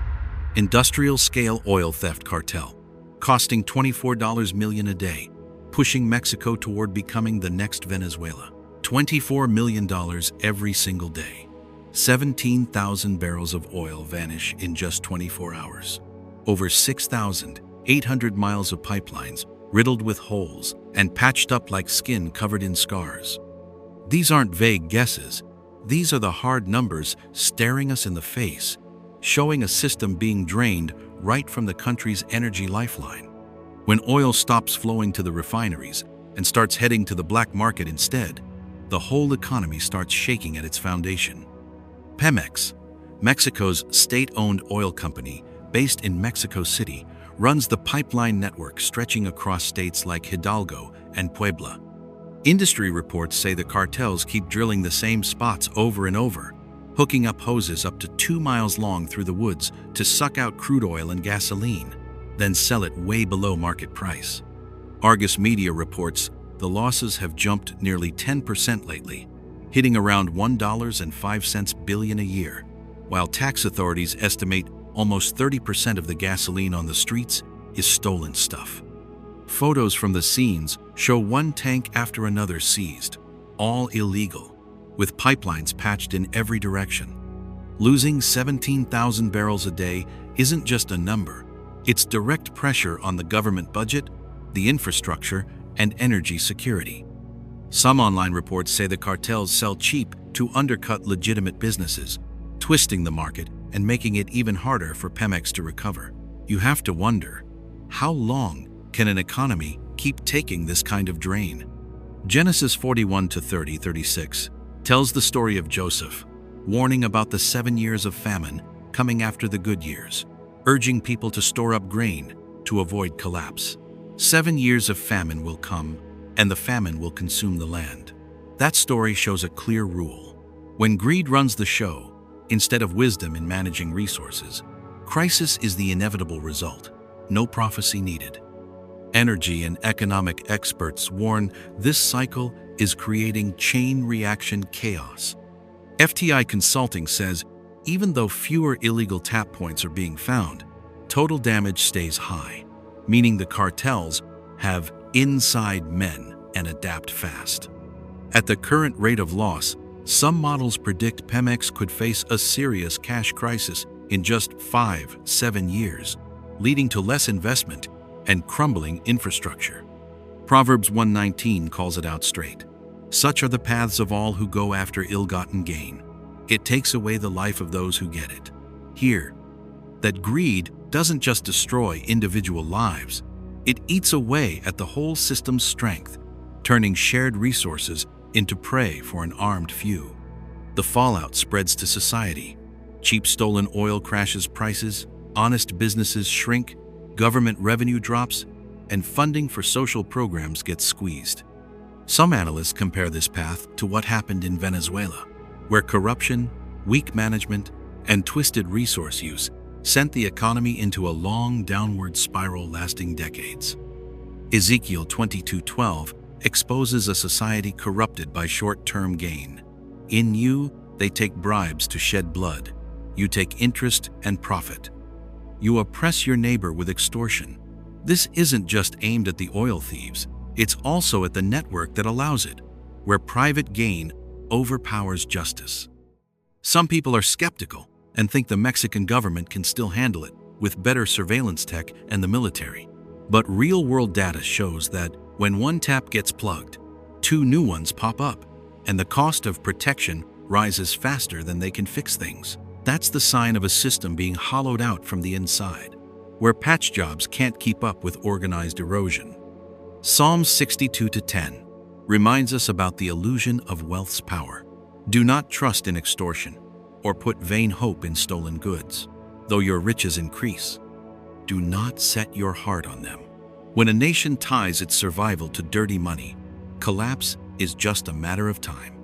Industrial-scale oil theft cartel, costing $24 million a day, pushing Mexico toward becoming the next Venezuela. $24 million every single day. 17,000 barrels of oil vanish in just 24 hours. Over 6,800 miles of pipelines riddled with holes and patched up like skin covered in scars. These aren't vague guesses. These are the hard numbers staring us in the face, showing a system being drained right from the country's energy lifeline. When oil stops flowing to the refineries and starts heading to the black market instead, the whole economy starts shaking at its foundation. Pemex, Mexico's state-owned oil company based in Mexico City, runs the pipeline network stretching across states like Hidalgo and Puebla. Industry reports say the cartels keep drilling the same spots over and over, hooking up hoses up to 2 miles long through the woods to suck out crude oil and gasoline, then sell it way below market price. Argus Media reports the losses have jumped nearly 10% lately, hitting around $1.05 billion a year, while tax authorities estimate almost 30% of the gasoline on the streets is stolen stuff. Photos from the scenes show one tank after another seized, all illegal, with pipelines patched in every direction. Losing 17,000 barrels a day isn't just a number. It's direct pressure on the government budget, the infrastructure, and energy security. Some online reports say the cartels sell cheap to undercut legitimate businesses, twisting the market and making it even harder for Pemex to recover. You have to wonder, how long can an economy keep taking this kind of drain? Genesis 41:30-36 tells the story of Joseph, warning about the 7 years of famine coming after the good years, urging people to store up grain to avoid collapse. 7 years of famine will come, and the famine will consume the land. That story shows a clear rule. When greed runs the show, instead of wisdom in managing resources, crisis is the inevitable result. No prophecy needed. Energy and economic experts warn this cycle is creating chain reaction chaos. FTI Consulting says even though fewer illegal tap points are being found, total damage stays high, meaning the cartels have inside men and adapt fast. At the current rate of loss, some models predict Pemex could face a serious cash crisis in just 5-7 years, leading to less investment and crumbling infrastructure. Proverbs 1:19 calls it out straight. Such are the paths of all who go after ill-gotten gain. It takes away the life of those who get it. Hear that greed doesn't just destroy individual lives, it eats away at the whole system's strength, turning shared resources into prey for an armed few. The fallout spreads to society. Cheap stolen oil crashes prices, honest businesses shrink, government revenue drops, and funding for social programs gets squeezed. Some analysts compare this path to what happened in Venezuela, where corruption, weak management, and twisted resource use sent the economy into a long downward spiral lasting decades. Ezekiel 22:12 exposes a society corrupted by short-term gain. In you, they take bribes to shed blood. You take interest and profit. You oppress your neighbor with extortion. This isn't just aimed at the oil thieves, it's also at the network that allows it, where private gain overpowers justice. Some people are skeptical and think the Mexican government can still handle it with better surveillance tech and the military. But real-world data shows that when one tap gets plugged, 2 new ones pop up, and the cost of protection rises faster than they can fix things. That's the sign of a system being hollowed out from the inside, where patch jobs can't keep up with organized erosion. Psalm 62:10 reminds us about the illusion of wealth's power. Do not trust in extortion or put vain hope in stolen goods, though your riches increase. Do not set your heart on them. When a nation ties its survival to dirty money, collapse is just a matter of time.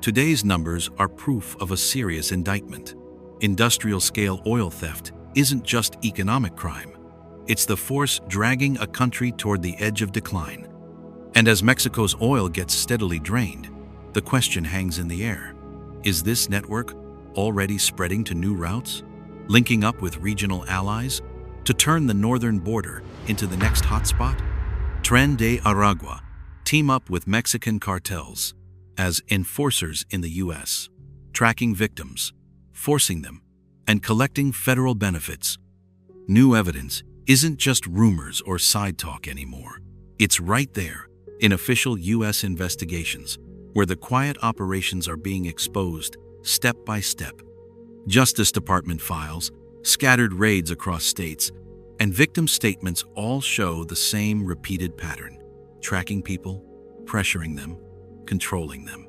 Today's numbers are proof of a serious indictment. Industrial-scale oil theft isn't just economic crime. It's the force dragging a country toward the edge of decline. And as Mexico's oil gets steadily drained, the question hangs in the air. Is this network already spreading to new routes, linking up with regional allies to turn the northern border into the next hotspot? Tren de Aragua team up with Mexican cartels as enforcers in the U.S., tracking victims, forcing them, and collecting federal benefits. New evidence isn't just rumors or side talk anymore. It's right there in official U.S. investigations, where the quiet operations are being exposed step by step. Justice Department files, scattered raids across states, and victim statements all show the same repeated pattern: tracking people, pressuring them, controlling them.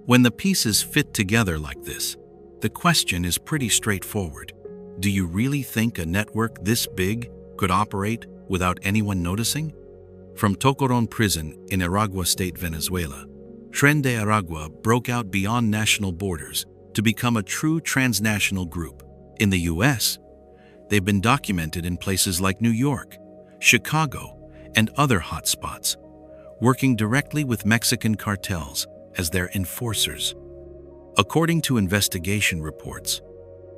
When the pieces fit together like this, the question is pretty straightforward. Do you really think a network this big could operate without anyone noticing? From Tocoron prison in Aragua State, Venezuela, Tren de Aragua broke out beyond national borders to become a true transnational group. In the U.S., they've been documented in places like New York, Chicago, and other hotspots, working directly with Mexican cartels as their enforcers. According to investigation reports,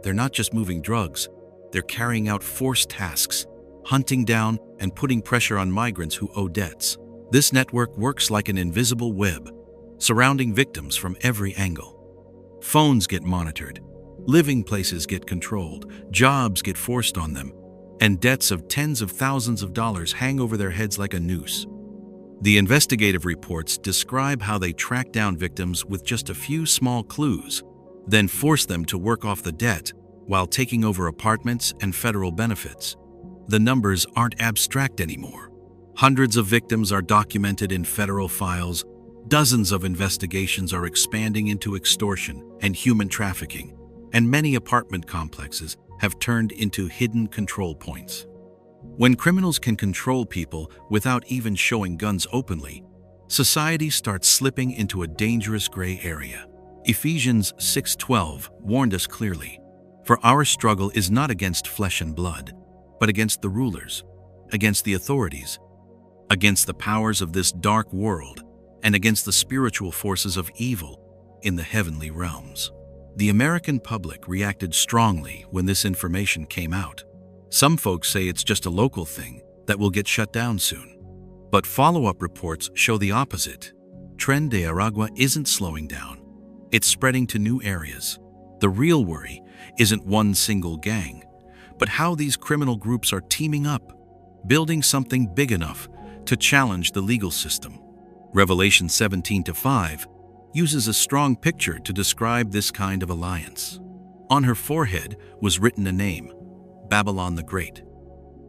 they're not just moving drugs, they're carrying out forced tasks, hunting down and putting pressure on migrants who owe debts. This network works like an invisible web, surrounding victims from every angle. Phones get monitored, living places get controlled, jobs get forced on them, and debts of tens of thousands of dollars hang over their heads like a noose. The investigative reports describe how they track down victims with just a few small clues, then force them to work off the debt while taking over apartments and federal benefits. The numbers aren't abstract anymore. Hundreds of victims are documented in federal files. Dozens of investigations are expanding into extortion and human trafficking, and many apartment complexes have turned into hidden control points. When criminals can control people without even showing guns openly, society starts slipping into a dangerous gray area. Ephesians 6:12 warned us clearly, "For our struggle is not against flesh and blood, but against the rulers, against the authorities, against the powers of this dark world, and against the spiritual forces of evil in the heavenly realms." The American public reacted strongly when this information came out. Some folks say it's just a local thing that will get shut down soon. But follow-up reports show the opposite. Tren de Aragua isn't slowing down. It's spreading to new areas. The real worry isn't one single gang, but how these criminal groups are teaming up, building something big enough to challenge the legal system. Revelation 17:5 uses a strong picture to describe this kind of alliance. On her forehead was written a name, Babylon the Great,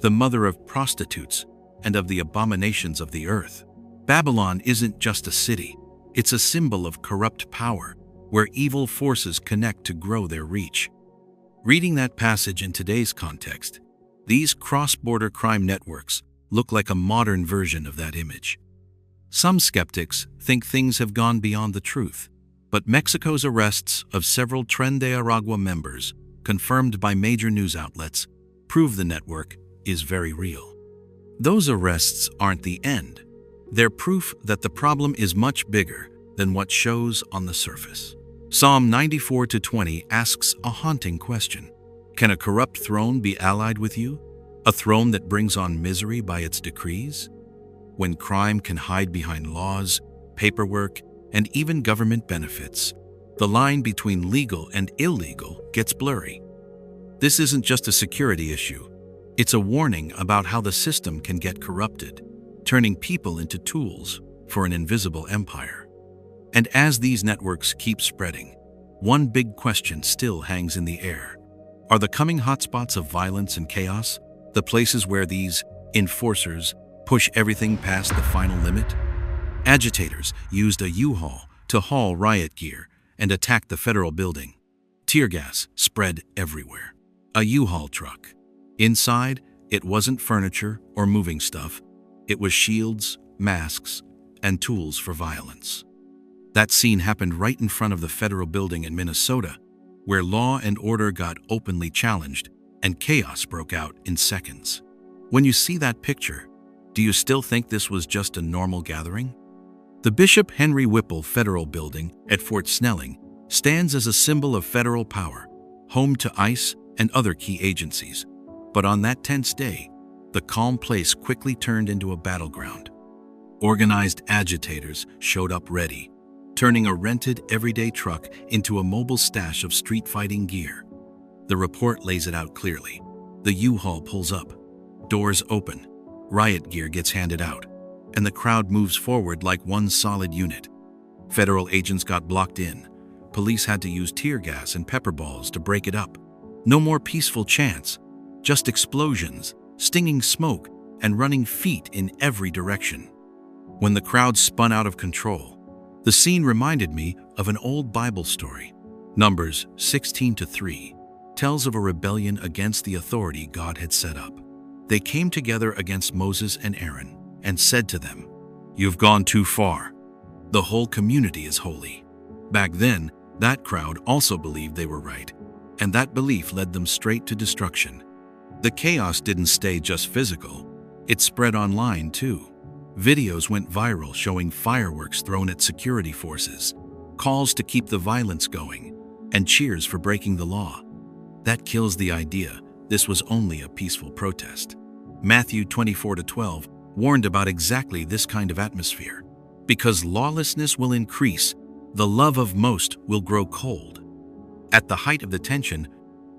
the mother of prostitutes and of the abominations of the earth. Babylon isn't just a city, it's a symbol of corrupt power, where evil forces connect to grow their reach. Reading that passage in today's context, these cross-border crime networks look like a modern version of that image. Some skeptics think things have gone beyond the truth, but Mexico's arrests of several Tren de Aragua members, confirmed by major news outlets, prove the network is very real. Those arrests aren't the end. They're proof that the problem is much bigger than what shows on the surface. Psalm 94:20 asks a haunting question. Can a corrupt throne be allied with you? A throne that brings on misery by its decrees? When crime can hide behind laws, paperwork, and even government benefits, the line between legal and illegal gets blurry. This isn't just a security issue. It's a warning about how the system can get corrupted, turning people into tools for an invisible empire. And as these networks keep spreading, one big question still hangs in the air. Are the coming hotspots of violence and chaos the places where these enforcers push everything past the final limit? Agitators used a U-Haul to haul riot gear and attack the federal building. Tear gas spread everywhere. A U-Haul truck. Inside, it wasn't furniture or moving stuff. It was shields, masks, and tools for violence. That scene happened right in front of the federal building in Minnesota, where law and order got openly challenged and chaos broke out in seconds. When you see that picture, do you still think this was just a normal gathering? The Bishop Henry Whipple Federal Building at Fort Snelling stands as a symbol of federal power, home to ICE and other key agencies. But on that tense day, the calm place quickly turned into a battleground. Organized agitators showed up ready, turning a rented everyday truck into a mobile stash of street-fighting gear. The report lays it out clearly. The U-Haul pulls up, doors open, riot gear gets handed out, and the crowd moves forward like one solid unit. Federal agents got blocked in. Police had to use tear gas and pepper balls to break it up. No more peaceful chants, just explosions, stinging smoke, and running feet in every direction. When the crowd spun out of control, the scene reminded me of an old Bible story. Numbers 16:3 tells of a rebellion against the authority God had set up. They came together against Moses and Aaron and said to them, "You've gone too far. The whole community is holy." Back then, that crowd also believed they were right, and that belief led them straight to destruction. The chaos didn't stay just physical. It spread online too. Videos went viral showing fireworks thrown at security forces, calls to keep the violence going, and cheers for breaking the law. That kills the idea this was only a peaceful protest. Matthew 24:12 warned about exactly this kind of atmosphere. Because lawlessness will increase, the love of most will grow cold. At the height of the tension,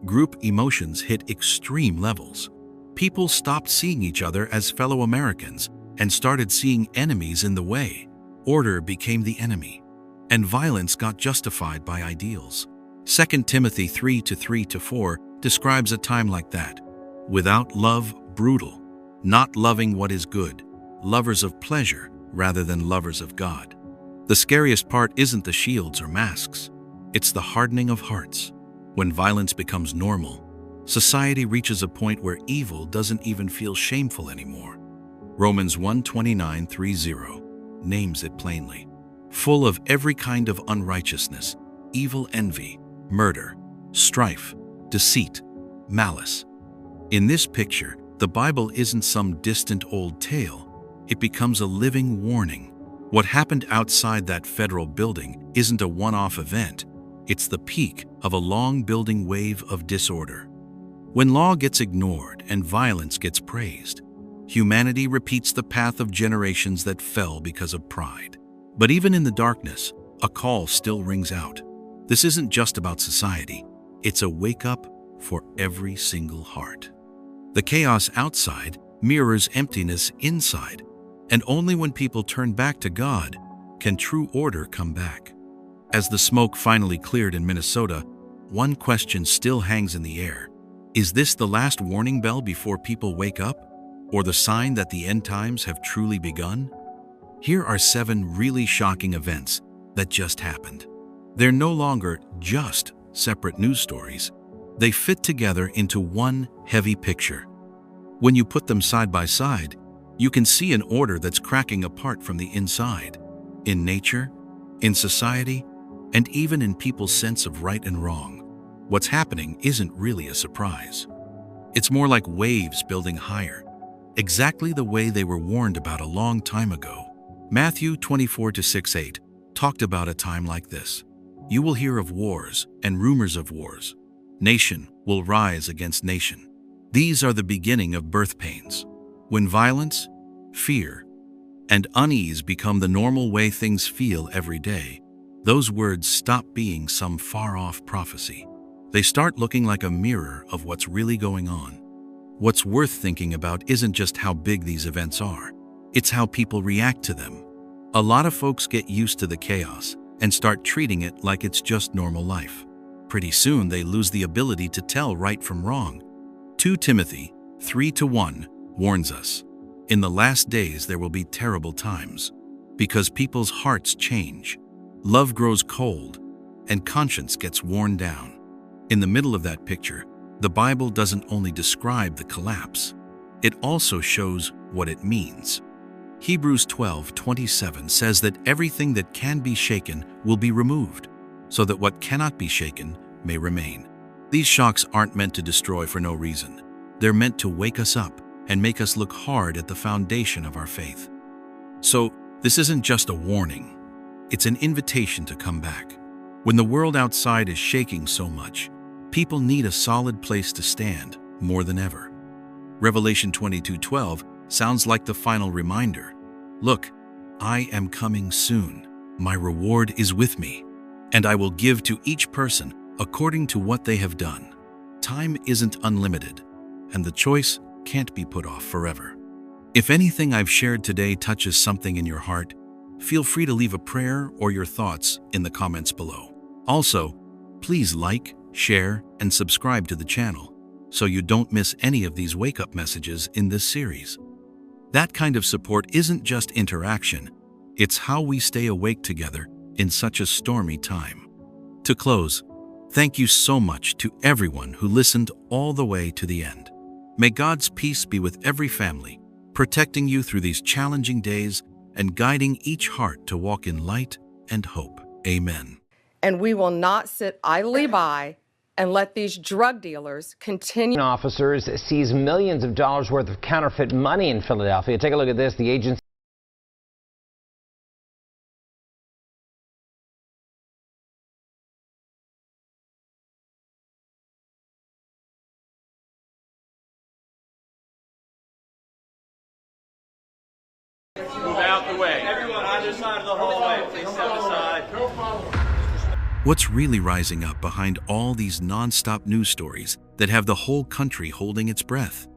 group emotions hit extreme levels. People stopped seeing each other as fellow Americans and started seeing enemies in the way. Order became the enemy, and violence got justified by ideals. 2 Timothy 3:3-4 describes a time like that. Without love, brutal, not loving what is good, lovers of pleasure rather than lovers of God. The scariest part isn't the shields or masks. It's the hardening of hearts. When violence becomes normal, society reaches a point where evil doesn't even feel shameful anymore. Romans 1:29-30 names it plainly. Full of every kind of unrighteousness, evil envy, murder, strife, deceit, malice. In this picture, the Bible isn't some distant old tale. It becomes a living warning. What happened outside that federal building isn't a one-off event. It's the peak of a long-building wave of disorder. When law gets ignored and violence gets praised, humanity repeats the path of generations that fell because of pride. But even in the darkness, a call still rings out. This isn't just about society. It's a wake-up for every single heart. The chaos outside mirrors emptiness inside, and only when people turn back to God can true order come back. As the smoke finally cleared in Minnesota, one question still hangs in the air. Is this the last warning bell before people wake up, or the sign that the end times have truly begun? Here are 7 really shocking events that just happened. They're no longer just separate news stories. They fit together into one heavy picture. When you put them side by side, you can see an order that's cracking apart from the inside. In nature, in society, and even in people's sense of right and wrong. What's happening isn't really a surprise. It's more like waves building higher, exactly the way they were warned about a long time ago. Matthew 24:6-8 talked about a time like this. You will hear of wars and rumors of wars. Nation will rise against nation. These are the beginning of birth pains. When violence, fear, and unease become the normal way things feel every day, those words stop being some far-off prophecy. They start looking like a mirror of what's really going on. What's worth thinking about isn't just how big these events are. It's how people react to them. A lot of folks get used to the chaos and start treating it like it's just normal life. Pretty soon they lose the ability to tell right from wrong. 2 Timothy 3:1 warns us, in the last days there will be terrible times, because people's hearts change, love grows cold, and conscience gets worn down. In the middle of that picture, the Bible doesn't only describe the collapse, it also shows what it means. Hebrews 12:27 says that everything that can be shaken will be removed, so that what cannot be shaken may remain. These shocks aren't meant to destroy for no reason. They're meant to wake us up and make us look hard at the foundation of our faith. So, this isn't just a warning. It's an invitation to come back. When the world outside is shaking so much, people need a solid place to stand more than ever. Revelation 22:12 sounds like the final reminder. Look, I am coming soon. My reward is with me, and I will give to each person according to what they have done. Time isn't unlimited, and the choice can't be put off forever. If anything I've shared today touches something in your heart, feel free to leave a prayer or your thoughts in the comments below. Also, please like, share, and subscribe to the channel so you don't miss any of these wake-up messages in this series. That kind of support isn't just interaction, it's how we stay awake together in such a stormy time. To close, thank you so much to everyone who listened all the way to the end. May God's peace be with every family, protecting you through these challenging days and guiding each heart to walk in light and hope. Amen. And we will not sit idly by and let these drug dealers continue. Officers seize millions of dollars worth of counterfeit money in Philadelphia. Take a look at this. The agency move out the way. Everyone, either side of the hallway. Please step aside. No problem. What's really rising up behind all these non-stop news stories that have the whole country holding its breath?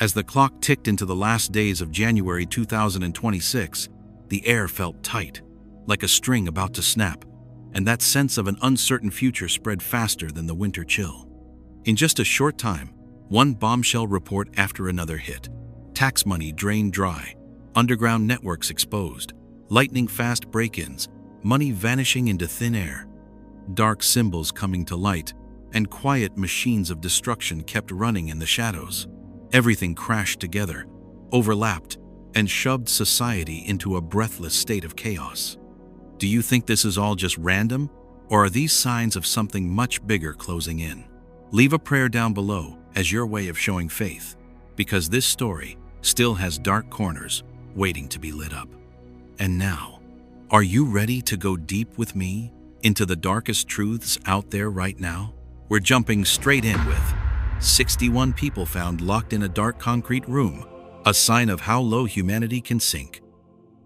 As the clock ticked into the last days of January 2026, the air felt tight, like a string about to snap, and that sense of an uncertain future spread faster than the winter chill. In just a short time, one bombshell report after another hit. Tax money drained dry, underground networks exposed, lightning-fast break-ins, money vanishing into thin air, dark symbols coming to light, and quiet machines of destruction kept running in the shadows. Everything crashed together, overlapped, and shoved society into a breathless state of chaos. Do you think this is all just random, or are these signs of something much bigger closing in? Leave a prayer down below as your way of showing faith, because this story still has dark corners waiting to be lit up. And now, are you ready to go deep with me into the darkest truths out there right now? We're jumping straight in with 61 people found locked in a dark concrete room, a sign of how low humanity can sink.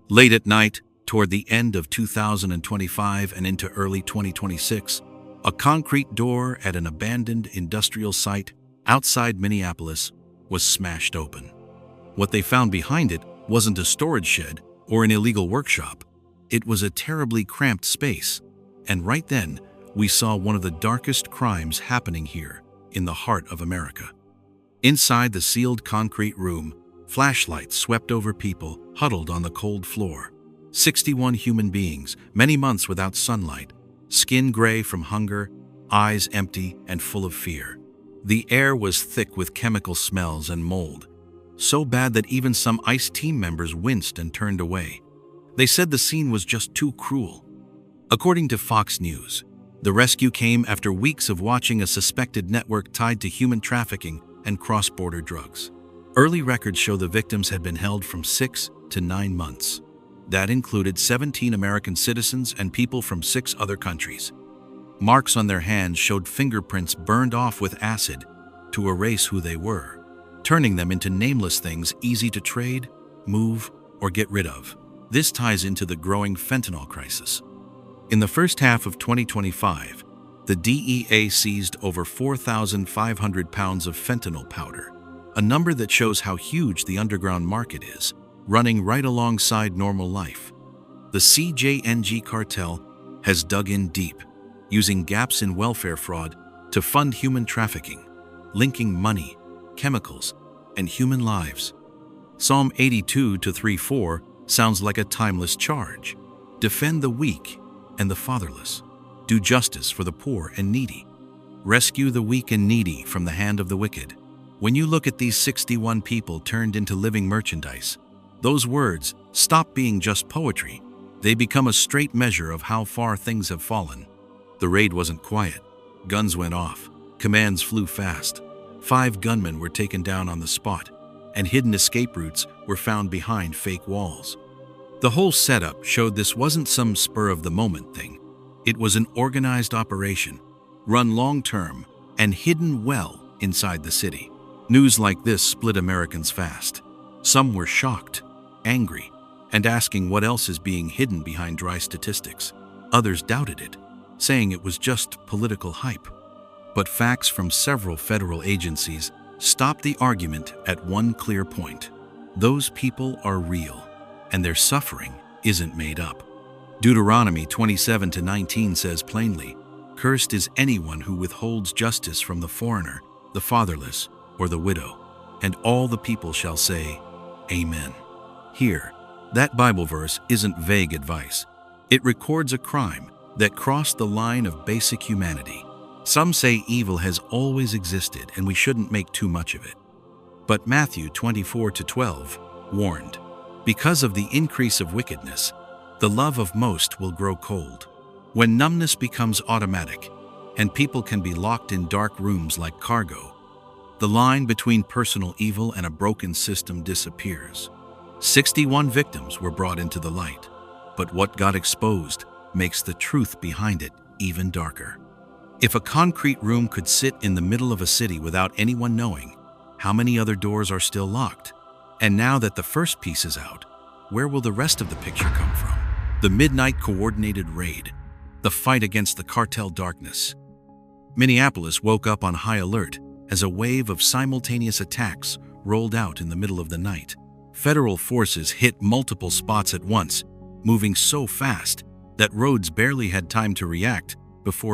Late at night, toward the end of 2025 and into early 2026, a concrete door at an abandoned industrial site outside Minneapolis was smashed open. What they found behind it wasn't a storage shed or an illegal workshop. It was a terribly cramped space, and right then, we saw one of the darkest crimes happening here in the heart of America. Inside the sealed concrete room, flashlights swept over people huddled on the cold floor. 61 human beings, many months without sunlight, skin gray from hunger, eyes empty and full of fear. The air was thick with chemical smells and mold, so bad that even some ICE team members winced and turned away. They said the scene was just too cruel. According to Fox News, the rescue came after weeks of watching a suspected network tied to human trafficking and cross-border drugs. Early records show the victims had been held from 6 to 9 months. That included 17 American citizens and people from 6 other countries. Marks on their hands showed fingerprints burned off with acid to erase who they were, turning them into nameless things easy to trade, move, or get rid of. This ties into the growing fentanyl crisis. In the first half of 2025, the DEA seized over 4,500 pounds of fentanyl powder, a number that shows how huge the underground market is, running right alongside normal life. The CJNG cartel has dug in deep, using gaps in welfare fraud to fund human trafficking, linking money, chemicals, and human lives. Psalm 82:3-4 sounds like a timeless charge. Defend the weak and the fatherless. Do justice for the poor and needy. Rescue the weak and needy from the hand of the wicked. When you look at these 61 people turned into living merchandise, those words stop being just poetry. They become a straight measure of how far things have fallen. The raid wasn't quiet. Guns went off. Commands flew fast. 5 gunmen were taken down on the spot, and hidden escape routes were found behind fake walls. The whole setup showed this wasn't some spur-of-the-moment thing. It was an organized operation, run long-term, and hidden well inside the city. News like this split Americans fast. Some were shocked, angry, and asking what else is being hidden behind dry statistics. Others doubted it, saying it was just political hype. But facts from several federal agencies stopped the argument at one clear point. Those people are real, and their suffering isn't made up. Deuteronomy 27:19 says plainly, "Cursed is anyone who withholds justice from the foreigner, the fatherless, or the widow." And all the people shall say, Amen. Here, that Bible verse isn't vague advice. It records a crime that crossed the line of basic humanity. Some say evil has always existed and we shouldn't make too much of it. But Matthew 24:12 warned, because of the increase of wickedness, the love of most will grow cold. When numbness becomes automatic and people can be locked in dark rooms like cargo, the line between personal evil and a broken system disappears. 61 victims were brought into the light, but what got exposed makes the truth behind it even darker. If a concrete room could sit in the middle of a city without anyone knowing, how many other doors are still locked? And now that the first piece is out, where will the rest of the picture come from? The midnight coordinated raid, the fight against the cartel darkness. Minneapolis woke up on high alert as a wave of simultaneous attacks rolled out in the middle of the night. Federal forces hit multiple spots at once, moving so fast that roads barely had time to react before